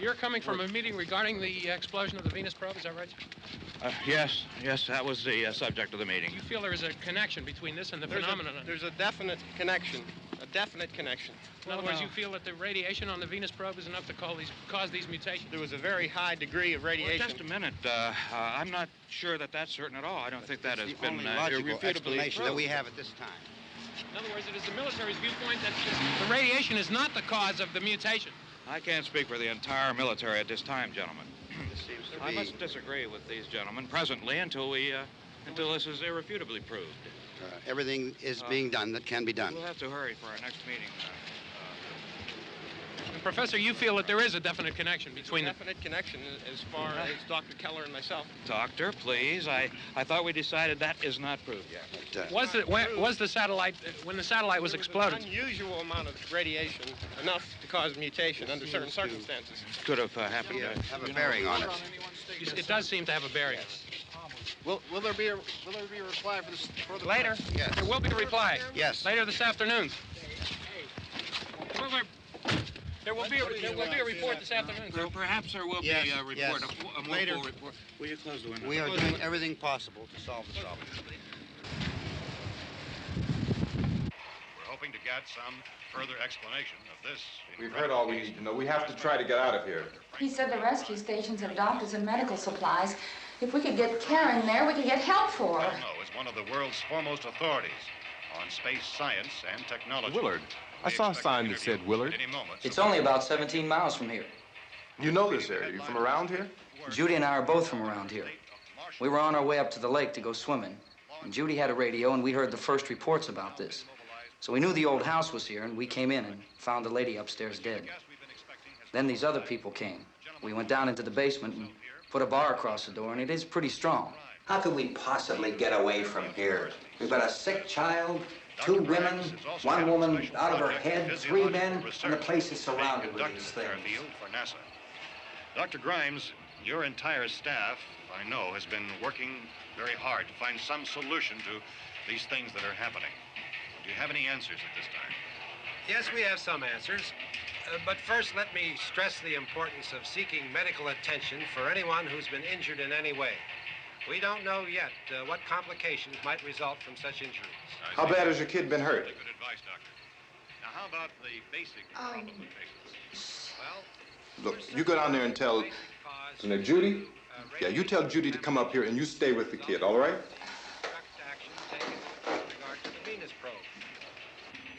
You're coming from a meeting regarding the explosion of the Venus probe, is that right? Yes, that was the subject of the meeting. You feel there is a connection between this and the phenomenon? There's a definite connection. A definite connection. In other words, you feel that the radiation on the Venus probe is enough to cause these mutations? There was a very high degree of radiation. Well, just a minute. I'm not sure that that's certain at all. I don't think that has been logical irrefutably explanation proved. that we have at this time. In other words, it is the military's viewpoint that the radiation is not the cause of the mutation. I can't speak for the entire military at this time, gentlemen. This seems to I be... must disagree with these gentlemen presently until this is irrefutably proved. everything is being done that can be done. We'll have to hurry for our next meeting. Professor, you feel that there is a definite connection between them? Definite connection as far as Dr. Keller and myself. Doctor, please. I thought we decided that is not proved yet. But, was the satellite, when the satellite was exploded? An unusual amount of radiation, enough to cause mutation under certain circumstances. Could have happened. Have a bearing on it. It does seem to have a bearing. Will there be a reply for this further? Later? Yes. There will be a reply. Yes. Later this afternoon. There will be a report this afternoon. Perhaps there will be a report, yes. a more Later. full report. Will you close the window? We are doing everything possible to solve the problem. We're hoping to get some further explanation of this. We've heard all we need to know. We have to try to get out of here. He said the rescue stations have doctors and medical supplies. If we could get care in there, we could get help for her. Delno is one of the world's foremost authorities on space science and technology. Willard. I saw a sign that said Willard. It's only about 17 miles from here. You know this area. You from around here? Judy and I are both from around here. We were on our way up to the lake to go swimming, and Judy had a radio, and we heard the first reports about this. So we knew the old house was here, and we came in and found the lady upstairs dead. Then these other people came. We went down into the basement and put a bar across the door, and it is pretty strong. How could we possibly get away from here? We've got a sick child, 2 women, 1 woman out of her head, 3 men, and the place is surrounded with these things. For NASA. Dr. Grimes, your entire staff, I know, has been working very hard to find some solution to these things that are happening. Do you have any answers at this time? Yes, we have some answers. But first, let me stress the importance of seeking medical attention for anyone who's been injured in any way. We don't know yet what complications might result from such injuries. How bad has your kid been hurt? Good advice, Doctor. Now, how about the basic problem of patients? Well, Look, you go down there and tell... Now, Judy? Yeah, you tell Judy to come up here and you stay with the kid, all right?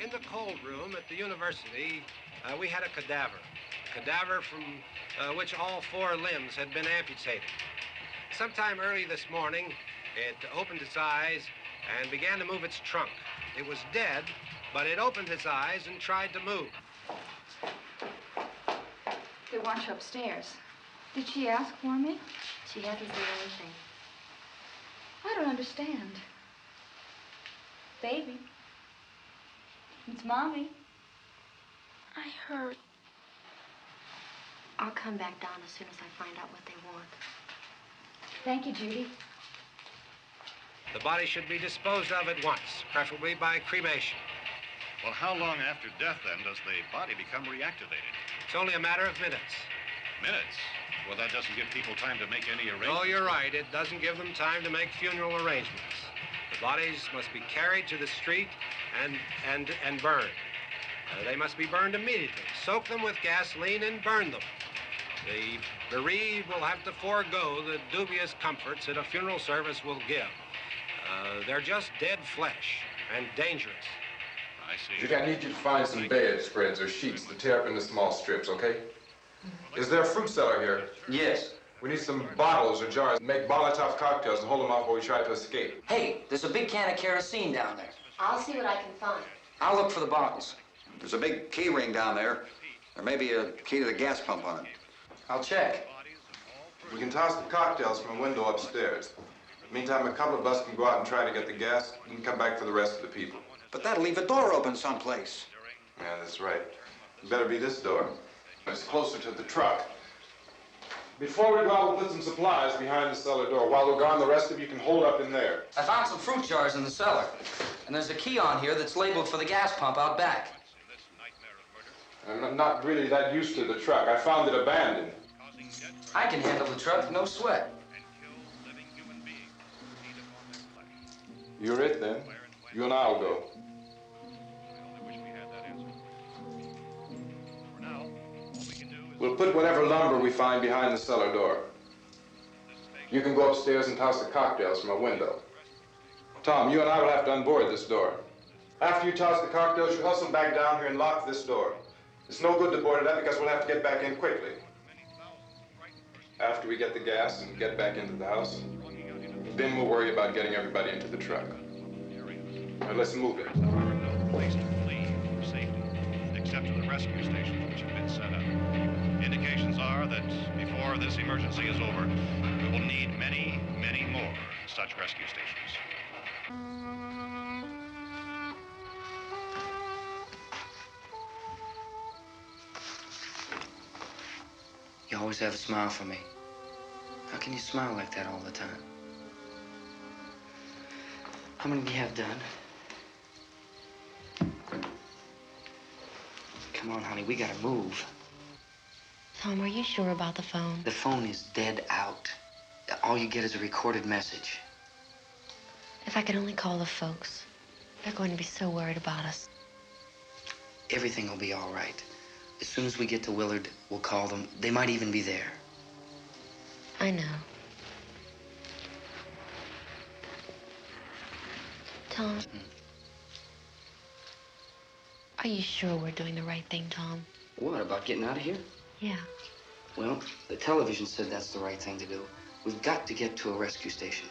In the cold room at the university, we had a cadaver from which all 4 limbs had been amputated. Sometime early this morning, it opened its eyes and began to move its trunk. It was dead, but it opened its eyes and tried to move. They want you upstairs. Did she ask for me? She hasn't said anything. I don't understand. Baby. It's Mommy. I heard. I'll come back down as soon as I find out what they want. Thank you, Judy. The body should be disposed of at once, preferably by cremation. Well, how long after death, then, does the body become reactivated? It's only a matter of minutes. Minutes? Well, that doesn't give people time to make any arrangements. Oh, you're right. It doesn't give them time to make funeral arrangements. The bodies must be carried to the street and burned. They must be burned immediately. Soak them with gasoline and burn them. The bereaved will have to forego the dubious comforts that a funeral service will give. They're just dead flesh and dangerous. I see. Judy, I need you to find some bedspreads or sheets to tear up into small strips, okay? Is there a fruit cellar here? Yes. We need some bottles or jars to make Molotov cocktails and hold them off while we try to escape. Hey, there's a big can of kerosene down there. I'll see what I can find. I'll look for the bottles. There's a big key ring down there. There may be a key to the gas pump on it. I'll check. We can toss the cocktails from a window upstairs. Meantime, a couple of us can go out and try to get the gas and come back for the rest of the people. But that'll leave a door open someplace. Yeah, that's right. It better be this door. It's closer to the truck. Before we go out, we'll put some supplies behind the cellar door. While we're gone, the rest of you can hold up in there. I found some fruit jars in the cellar. And there's a key on here that's labeled for the gas pump out back. I'm not really that used to the truck. I found it abandoned. I can handle the truck, no sweat. You're it, then. You and I'll go. We'll put whatever lumber we find behind the cellar door. You can go upstairs and toss the cocktails from a window. Tom, you and I will have to unboard this door. After you toss the cocktails, you hustle back down here and lock this door. It's no good to board it up because we'll have to get back in quickly. After we get the gas and get back into the house, then we'll worry about getting everybody into the truck. Now, let's move it. No place to flee for safety, except to the rescue stations which have been set up. Indications are that before this emergency is over, we will need many, many more such rescue stations. You always have a smile for me. How can you smile like that all the time? How many do you have done? Come on, honey, we gotta move. Tom, are you sure about the phone? The phone is dead out. All you get is a recorded message. If I could only call the folks. They're going to be so worried about us. Everything will be all right. As soon as we get to Willard, we'll call them. They might even be there. I know. Tom. Are you sure we're doing the right thing, Tom? What, about getting out of here? Yeah. Well, the television said that's the right thing to do. We've got to get to a rescue station.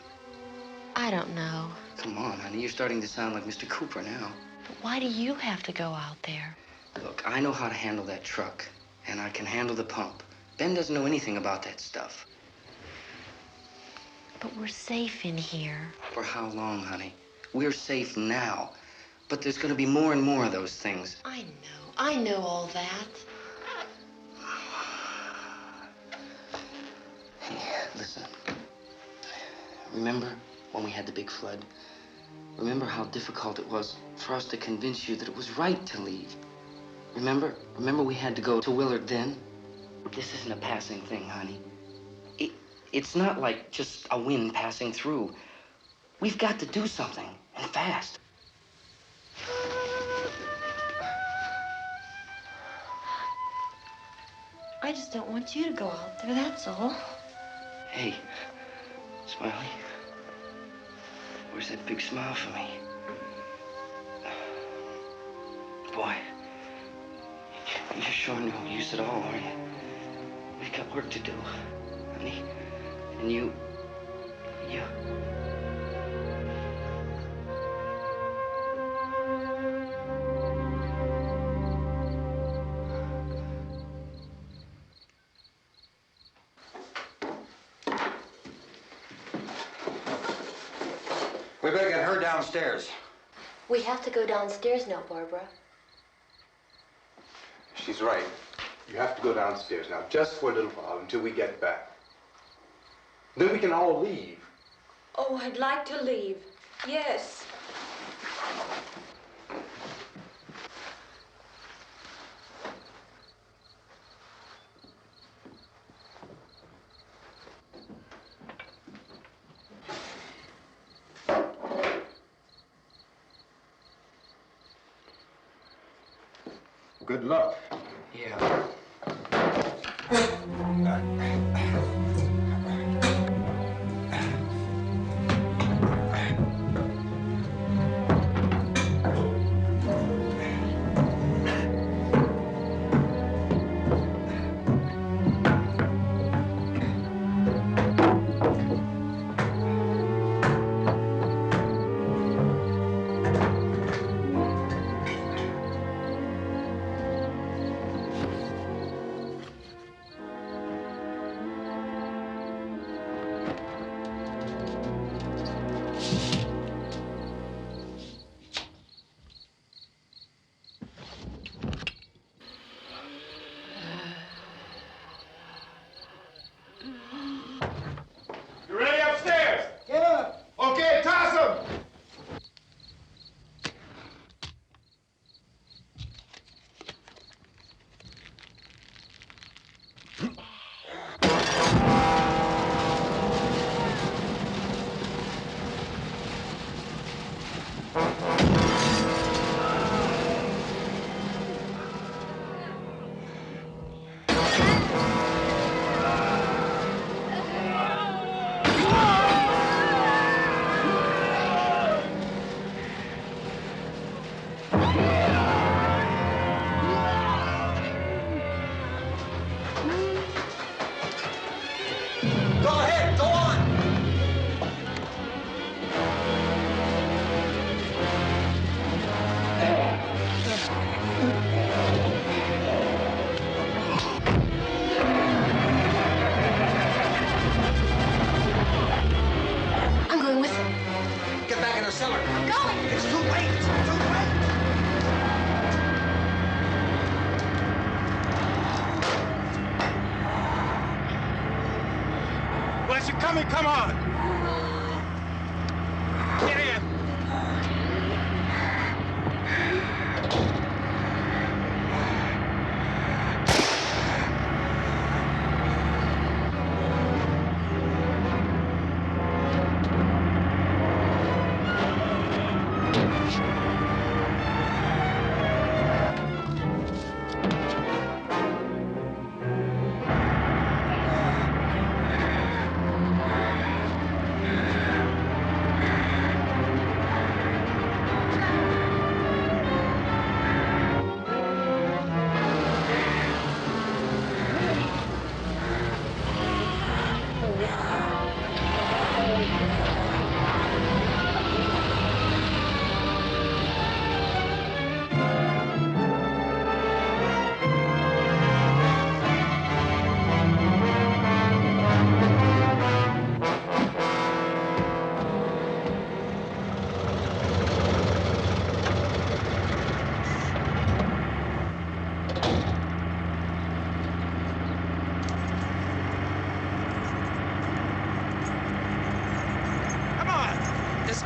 I don't know. Come on, honey. You're starting to sound like Mr. Cooper now. But why do you have to go out there? Look, I know how to handle that truck, and I can handle the pump. Ben doesn't know anything about that stuff. But we're safe in here. For how long, honey? We're safe now. But there's going to be more and more of those things. I know all that. Hey, listen. Remember when we had the big flood? Remember how difficult it was for us to convince you that it was right to leave? Remember? Remember we had to go to Willard then? This isn't a passing thing, honey. It's not like just a wind passing through. We've got to do something, and fast. I just don't want you to go out there, that's all. Hey, Smiley. Where's that big smile for me? Boy, you're sure no use at all, are you? We've got work to do, honey. And you... We better get her downstairs. We have to go downstairs now, Barbara. She's right. You have to go downstairs now, just for a little while, until we get back. Then we can all leave. Oh, I'd like to leave. Yes. Good luck. Yeah. You ready upstairs? Get up. Okay, toss him. I'm going with him. Get back in the cellar. I'm going. It's too late. It's too late. Well, as you're coming, come on. Get in.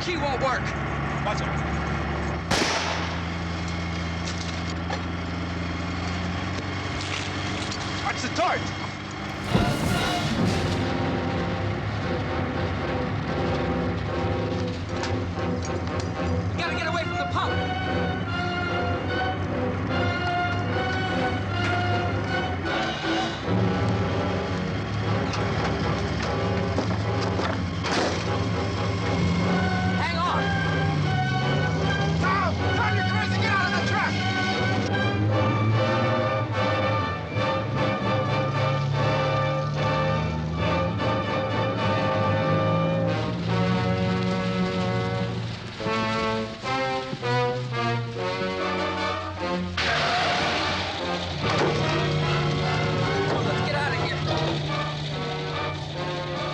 key won't work. Watch it. Watch the torch. We gotta get away from the pump. Hang on. Tom, you're crazy. Get out of the truck. Let's get out of here.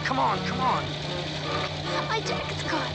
Come on, come on. My jacket's caught.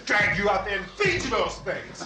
Drag you out there and feed you those things.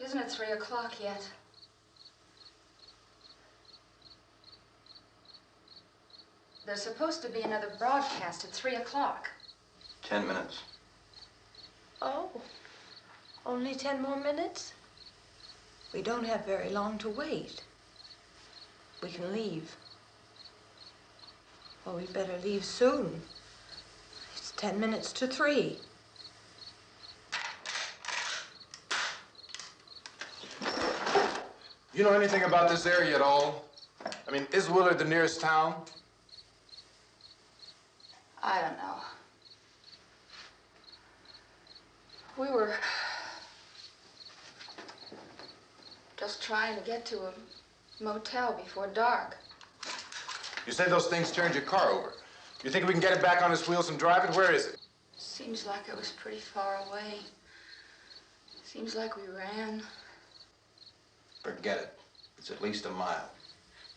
Isn't it 3 o'clock yet? There's supposed to be another broadcast at 3 o'clock. 10 minutes. Oh, only 10 more minutes? We don't have very long to wait. We can leave. Well, we better leave soon. It's 10 minutes to 3. You know anything about this area at all? I mean, is Willard the nearest town? I don't know. We were just trying to get to a motel before dark. You said those things turned your car over. You think we can get it back on its wheels and drive it? Where is it? Seems like it was pretty far away. Seems like we ran. Forget it. It's at least a mile.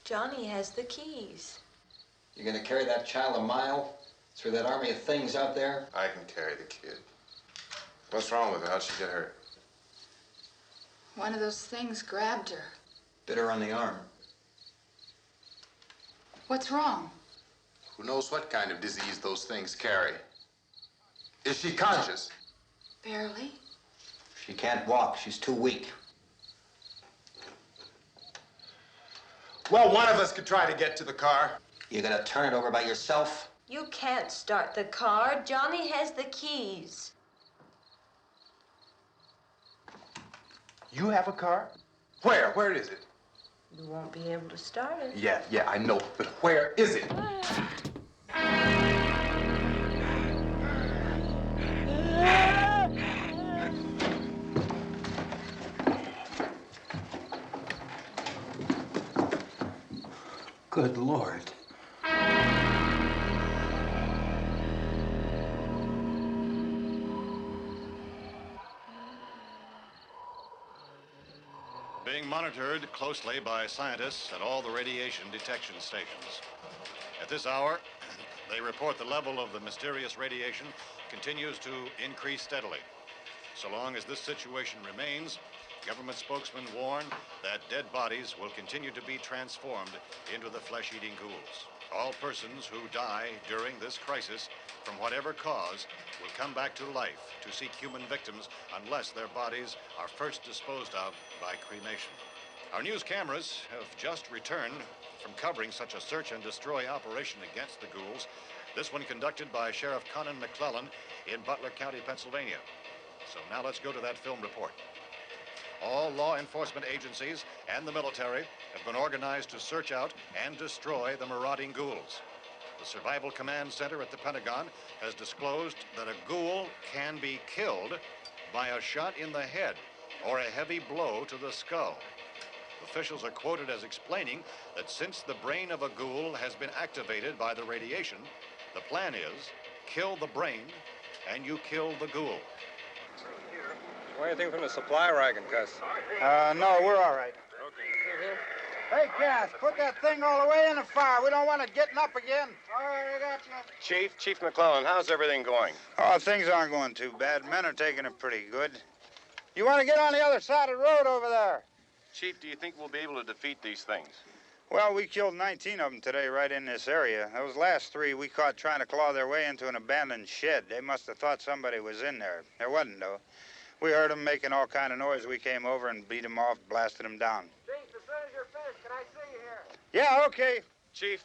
Johnny has the keys. You're gonna carry that child a mile through that army of things out there? I can carry the kid. What's wrong with her? How'd she get hurt? One of those things grabbed her. Bit her on the arm. What's wrong? Who knows what kind of disease those things carry? Is she conscious? Barely. She can't walk. She's too weak. Well, one of us could try to get to the car. You gonna turn it over by yourself? You can't start the car. Johnny has the keys. You have a car? Where? Where is it? You won't be able to start it. Yeah, I know. But where is it? Good Lord. Being monitored closely by scientists at all the radiation detection stations. At this hour, they report the level of the mysterious radiation continues to increase steadily. So long as this situation remains, government spokesmen warn that dead bodies will continue to be transformed into the flesh-eating ghouls. All persons who die during this crisis, from whatever cause, will come back to life to seek human victims unless their bodies are first disposed of by cremation. Our news cameras have just returned from covering such a search and destroy operation against the ghouls, this one conducted by Sheriff Conan McClellan in Butler County, Pennsylvania. So now let's go to that film report. All law enforcement agencies and the military have been organized to search out and destroy the marauding ghouls. The Survival Command Center at the Pentagon has disclosed that a ghoul can be killed by a shot in the head or a heavy blow to the skull. Officials are quoted as explaining that since the brain of a ghoul has been activated by the radiation, the plan is kill the brain and you kill the ghoul. Anything from the supply wagon, Gus? No, we're all right. Hey, Cass, put that thing all the way in the fire. We don't want it getting up again. All right, I got you. Chief McClellan, how's everything going? Oh, things aren't going too bad. Men are taking it pretty good. You want to get on the other side of the road over there? Chief, do you think we'll be able to defeat these things? Well, we killed 19 of them today right in this area. Those last 3 we caught trying to claw their way into an abandoned shed. They must have thought somebody was in there. There wasn't, though. We heard them making all kind of noise. We came over and beat them off, blasted them down. Chief, as soon as you're finished, can I see you here? Yeah, okay. Chief,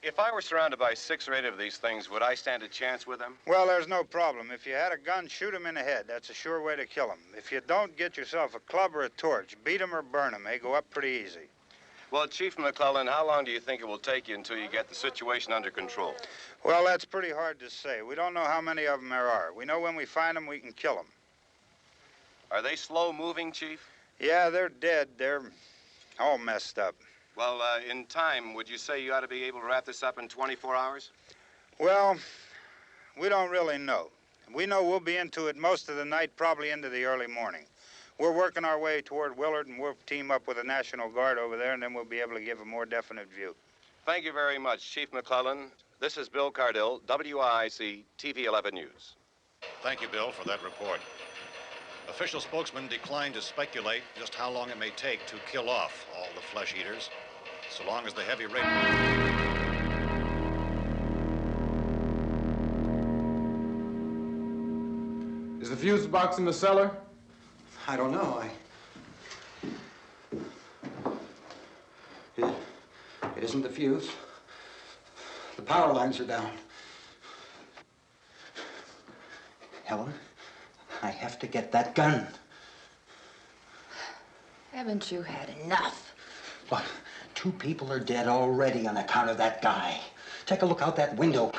if I were surrounded by 6 or 8 of these things, would I stand a chance with them? Well, there's no problem. If you had a gun, shoot them in the head. That's a sure way to kill them. If you don't, get yourself a club or a torch. Beat them or burn them. They go up pretty easy. Well, Chief McClellan, how long do you think it will take you until you get the situation under control? Well, that's pretty hard to say. We don't know how many of them there are. We know when we find them, we can kill them. Are they slow-moving, Chief? Yeah, they're dead. They're all messed up. Well, in time, would you say you ought to be able to wrap this up in 24 hours? Well, we don't really know. We know we'll be into it most of the night, probably into the early morning. We're working our way toward Willard, and we'll team up with the National Guard over there, and then we'll be able to give a more definite view. Thank you very much, Chief McClellan. This is Bill Cardill, WIC TV 11 News. Thank you, Bill, for that report. Official spokesmen declined to speculate just how long it may take to kill off all the flesh eaters, so long as the heavy rate... Is the fuse box in the cellar? I don't know. It isn't the fuse. The power lines are down. Helen, I have to get that gun. Haven't you had enough? Look, 2 people are dead already on account of that guy. Take a look out that window.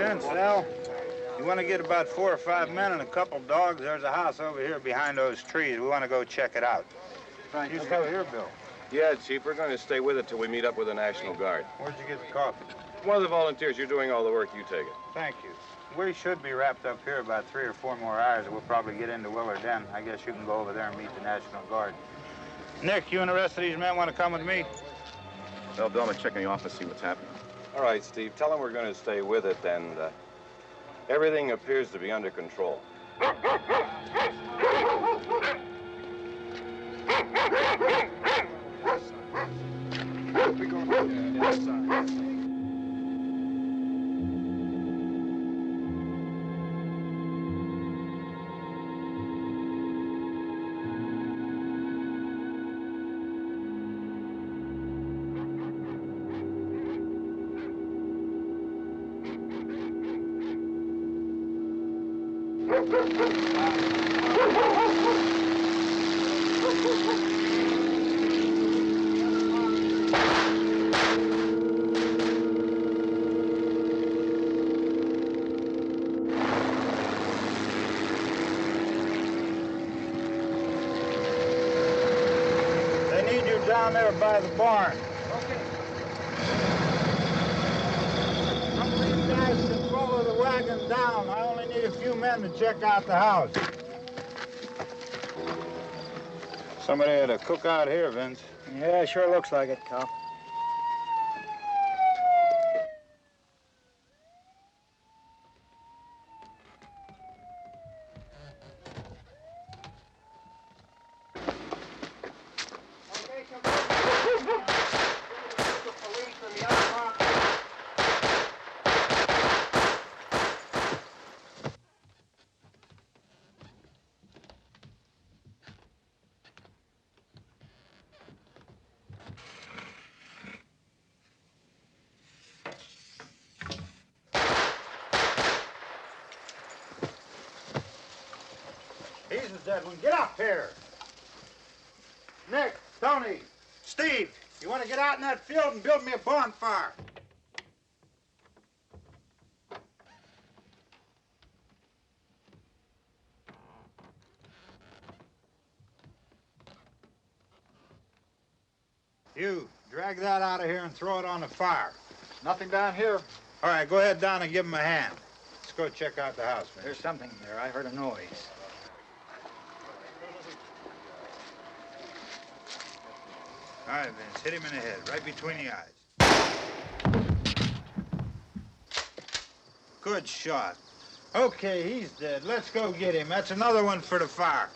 Vince, Al. You want to get about 4 or 5 men and a couple dogs? There's a house over here behind those trees. We want to go check it out. Right. You still here, Bill? Yeah, Chief, we're going to stay with it till we meet up with the National Guard. Where'd you get the coffee? One of the volunteers, you're doing all the work, you take it. Thank you. We should be wrapped up here about 3 or 4 more hours, and we'll probably get into Willard then. I guess you can go over there and meet the National Guard. Nick, you and the rest of these men want to come with me? Well, Bill, I'm going to check in the office, see what's happening. All right, Steve, tell them we're going to stay with it, and everything appears to be under control. They need you down there by the barn. Okay. Some of these guys can follow the wagon down. I only need a few men to check out the house. Somebody had a cookout here, Vince. Yeah, sure looks like it, Cal. He's the dead one. Get up here. Nick, Tony, Steve, you want to get out in that field and build me a bonfire? You, drag that out of here and throw it on the fire. Nothing down here. All right, go ahead down and give him a hand. Let's go check out the house, Vince. There's something there. I heard a noise. All right, Vince, hit him in the head, right between the eyes. Good shot. Okay, he's dead. Let's go get him. That's another one for the fire.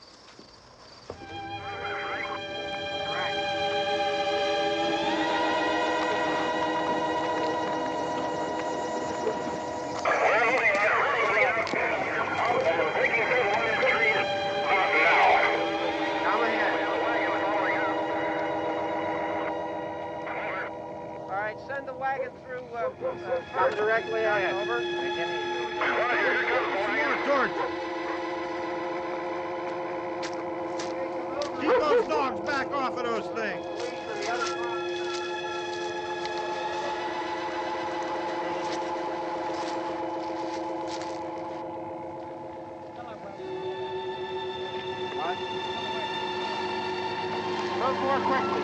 Send the wagon through, come directly ahead. Over. Keep those dogs back off of those things. Move more quickly.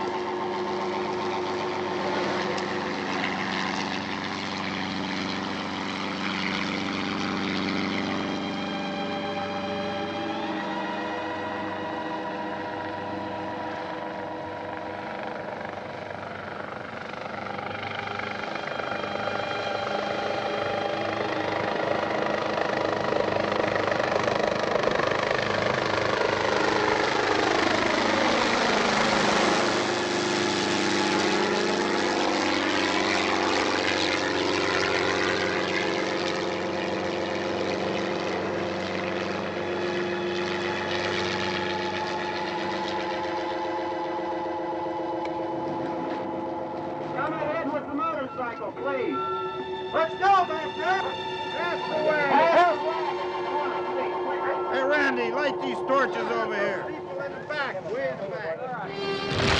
Please. Let's go, Master. That's the way. Hey, Randy, light these torches over here. People in the back, way in the back.